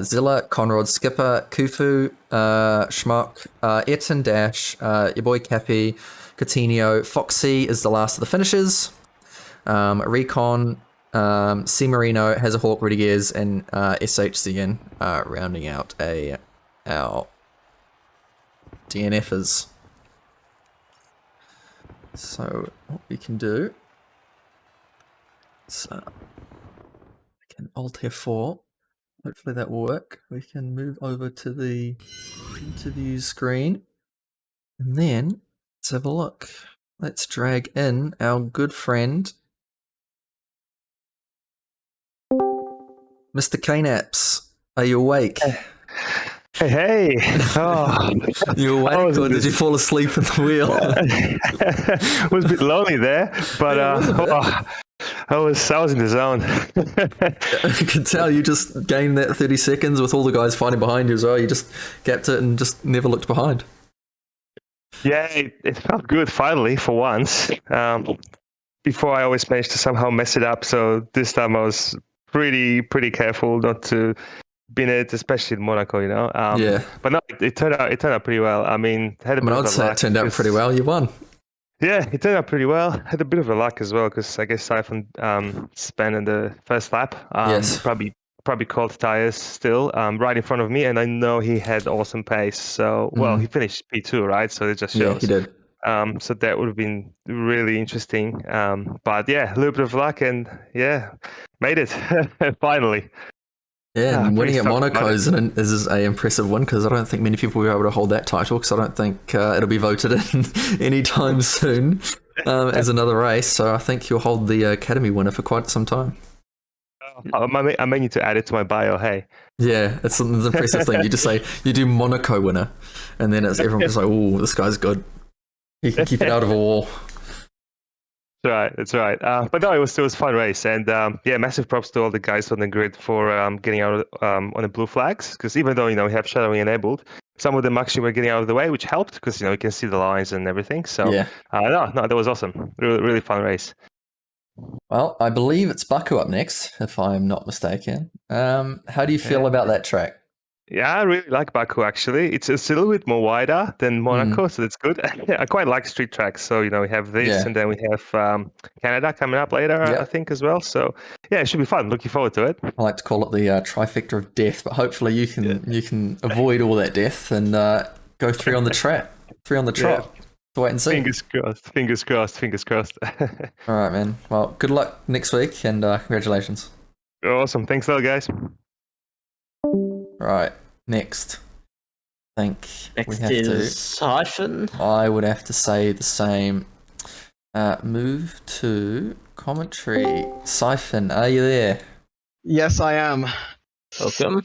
Zilla, Conrad, Skipper, Kufu, Schmuck, Ayrton, Dash, your boy Cappy, Coutinho, Foxy is the last of the finishers. Recon, C Marino, has a Hawk, Rodriguez, and SHCN rounding out our DNFers. So what we can do is we can Alt F4. Hopefully that will work. We can move over to the interview screen, and then let's have a look. Let's drag in our good friend Mr. K-Naps, are you awake? Hey. Oh, You awake, or did you fall asleep in the wheel? It was a bit lonely there, but Yeah, it was a bit. I was in the zone. I could tell you just gained that 30 seconds with all the guys fighting behind you as well. You just gapped it and just never looked behind. Yeah, it felt good finally for once. Before I always managed to somehow mess it up, so this time I was pretty careful not to bin it, especially in Monaco, you know. Yeah. But no, it turned out pretty well. I mean, had a I mean, bit I'd of a say it luck. turned out pretty well. You won. Yeah, it turned out pretty well. Had a bit of a luck as well because I guess Siphon spun in the first lap. Yes. Probably caught tires still right in front of me, and I know he had awesome pace. So well, he finished P2, right? So it just Yeah, shows. he did. So that would have been really interesting. But yeah, a little bit of luck, and yeah, made it finally. Yeah, and Pretty winning at stoked about Monaco it. is a impressive win because I don't think many people will be able to hold that title because I don't think it'll be voted in anytime soon as another race. So I think you'll hold the Academy winner for quite some time. I may need to add it to my bio. Hey. Yeah, it's an impressive thing. You just say you do Monaco winner, and then it's everyone just like, "Oh, this guy's good. He can keep it out of a wall." That's right. But no, it was a fun race, and yeah, massive props to all the guys on the grid for getting out on the blue flags. Because even though we have shadowing enabled, some of them actually were getting out of the way, which helped because you can see the lines and everything. So Yeah. no, that was awesome. Really fun race. Well, I believe it's Baku up next, if I'm not mistaken. How do you feel about that track? Yeah, I really like Baku actually. It's a little bit more wider than Monaco, so that's good. I quite like street tracks. So we have this, Yeah. and then we have Canada coming up later, I Yep. think as well. So yeah, it should be fun. Looking forward to it. I like to call it the trifecta of death, but hopefully you can avoid all that death and go three on the trot. Yeah. To wait and see. Fingers crossed. Fingers crossed. Fingers crossed. All right, man. Well, good luck next week and congratulations. Awesome. Thanks a lot, guys. All right, next. I think we Next have is Siphon. I would have to say the same. Move to commentary. Siphon, are you there? Yes, I am. Welcome.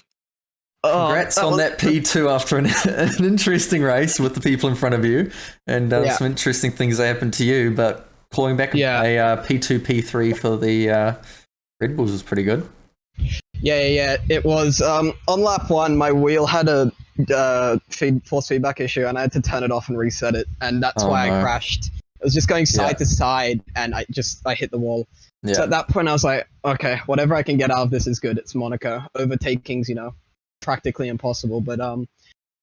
Congrats on that P2 after an interesting race with the people in front of you and some interesting things that happened to you, but clawing back a P2, P3 for the Red Bulls was pretty good. Yeah. It was on lap 1. My wheel had a force feedback issue, and I had to turn it off and reset it, and that's why I crashed. I was just going side to side, and I hit the wall. Yeah. So at that point, I was like, okay, whatever I can get out of this is good. It's Monaco. Overtaking's, practically impossible, but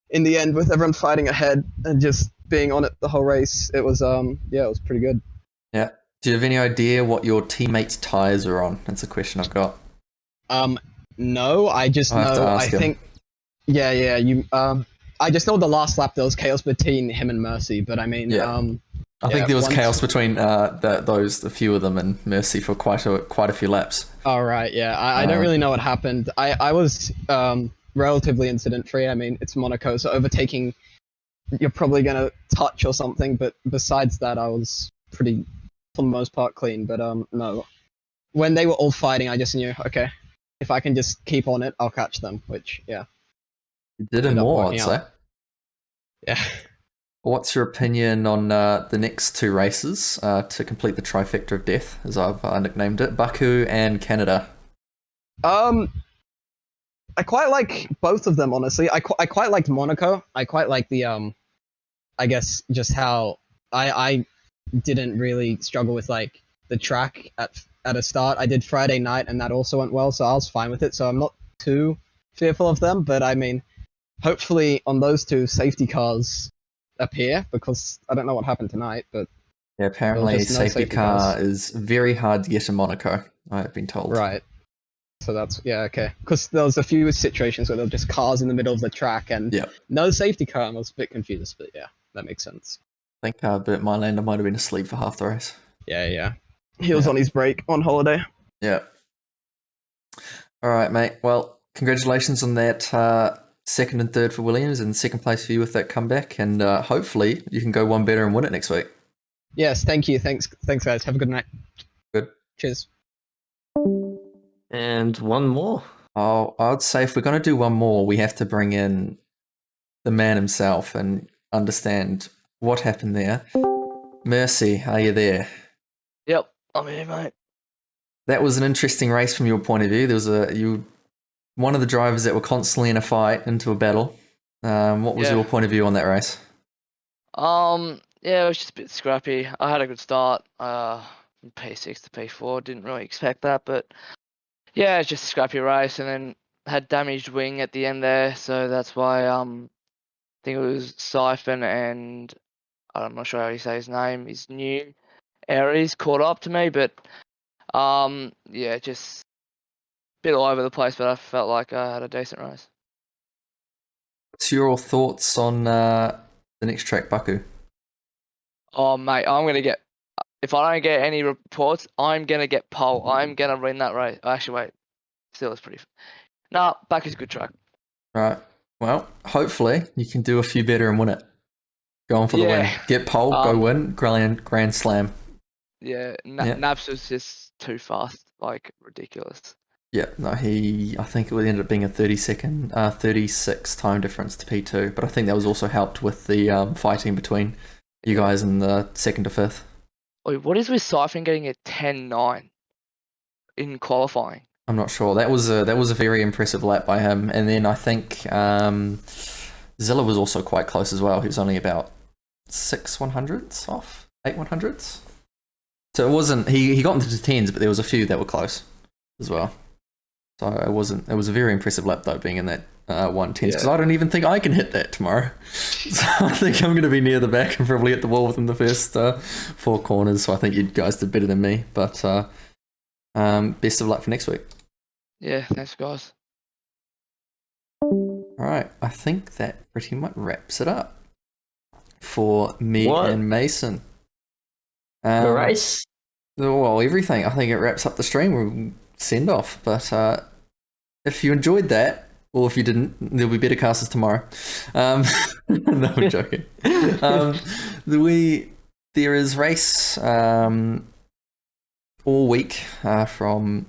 in the end, with everyone fighting ahead and just being on it the whole race, it was it was pretty good. Yeah. Do you have any idea what your teammates' tires are on? That's a question I've got. No, I just know. I think. Yeah. You. I just know the last lap there was chaos between him and Mercy, but I mean. I think there was chaos between a few of them, and Mercy for quite a few laps. All right. Yeah. I don't really know what happened. I was relatively incident free. I mean, it's Monaco, so overtaking, you're probably gonna touch or something. But besides that, I was pretty, for the most part, clean. But no, when they were all fighting, I just knew, okay, if I can just keep on it, I'll catch them. Which, yeah, you did it more, I'd say. Yeah. What's your opinion on the next two races to complete the trifecta of death, as I've nicknamed it, Baku and Canada? I quite like both of them, honestly. I quite liked Monaco. I quite like the I guess just how I didn't really struggle with like the track at a start. I did Friday night, and that also went well, so I was fine with it. So I'm not too fearful of them. But I mean, hopefully on those two, safety cars appear, because I don't know what happened tonight, but yeah, apparently safety car is very hard to get in Monaco, I have been told. Right. So that's, okay. Because there was a few situations where there were just cars in the middle of the track and no safety car, and I was a bit confused, but yeah, that makes sense. I think Bert Mylander might have been asleep for half the race. Yeah. He was on his break, on holiday. Yeah. All right, mate. Well, congratulations on that second and third for Williams, and second place for you with that comeback, and hopefully you can go one better and win it next week. Yes, thank you. Thanks, guys. Have a good night. Good. Cheers. And one more. Oh, I would say if we're going to do one more, we have to bring in the man himself and understand what happened there. Mercy, are you there? Yep, I'm here, mate. That was an interesting race from your point of view. There was one of the drivers that were constantly in a fight, into a battle. What was your point of view on that race? Yeah, it was just a bit scrappy. I had a good start. From P6 to P4, didn't really expect that, but yeah, it's just a scrappy race, and then had damaged wing at the end there, so that's why I think it was Siphon and I'm not sure how you say his name. His new Aries caught up to me, but yeah, just a bit all over the place, but I felt like I had a decent race. What's your thoughts on the next track, Baku? Oh, mate, if I don't get any reports, I'm going to get pole. I'm going to win that race. Actually, wait. Still, it's pretty... Nah, Baku's a good track. Right. Well, hopefully you can do a few better and win it. Go on for the win. Get pole, go win, grand slam. Yeah, Naps was just too fast, like ridiculous. Yeah, no, I think it would end up being a 36 time difference to P2, but I think that was also helped with the fighting between you guys in the 2nd to 5th. Wait, what is with Siphon getting a 10-9 in qualifying? I'm not sure. That was a very impressive lap by him, and then I think Zilla was also quite close as well. He was only about 6 100ths off, 8 100ths. So it wasn't. He got into the 10s, but there was a few that were close as well. So it wasn't. It was a very impressive lap though, being in that 110s, because I don't even think I can hit that tomorrow. So I think I'm going to be near the back and probably hit the wall within the first 4 corners. So I think you guys did better than me, but best of luck for next week. Yeah, thanks guys. All right, I think that pretty much wraps it up for me and Mason. The race? Well, everything. I think it wraps up the stream. We'll send off. But if you enjoyed that, or if you didn't, there'll be better casters tomorrow. No, I'm joking. There is race all week from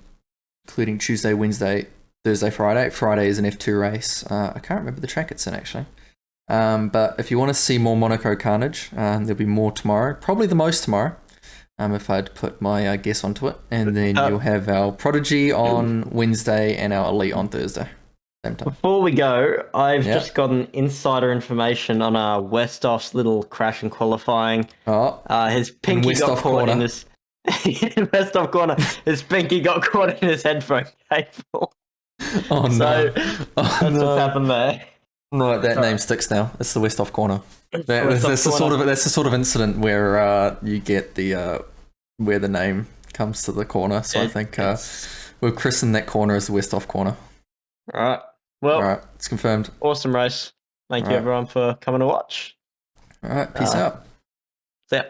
including Tuesday, Wednesday, Thursday, Friday. Friday is an F2 race. I can't remember the track it's in actually. But if you want to see more Monaco carnage, there'll be more tomorrow. Probably the most tomorrow. If I'd put my guess onto it. And then you'll have our Prodigy on Wednesday and our Elite on Thursday. Same time. Before we go, I've just gotten insider information on Westhoff's little crash in qualifying. His pinky got caught in his... Westhoff corner. His pinky got caught in his headphone cable. Oh, no. So that's what's happened there. No, that name sticks now. It's the Westhoff corner. That's the sort of incident where you get the where the name comes to the corner. So I think we'll christen that corner as the Westhoff corner. All right. Well, all right, it's confirmed. Awesome race. Thank you everyone for coming to watch. All right, peace out. See ya.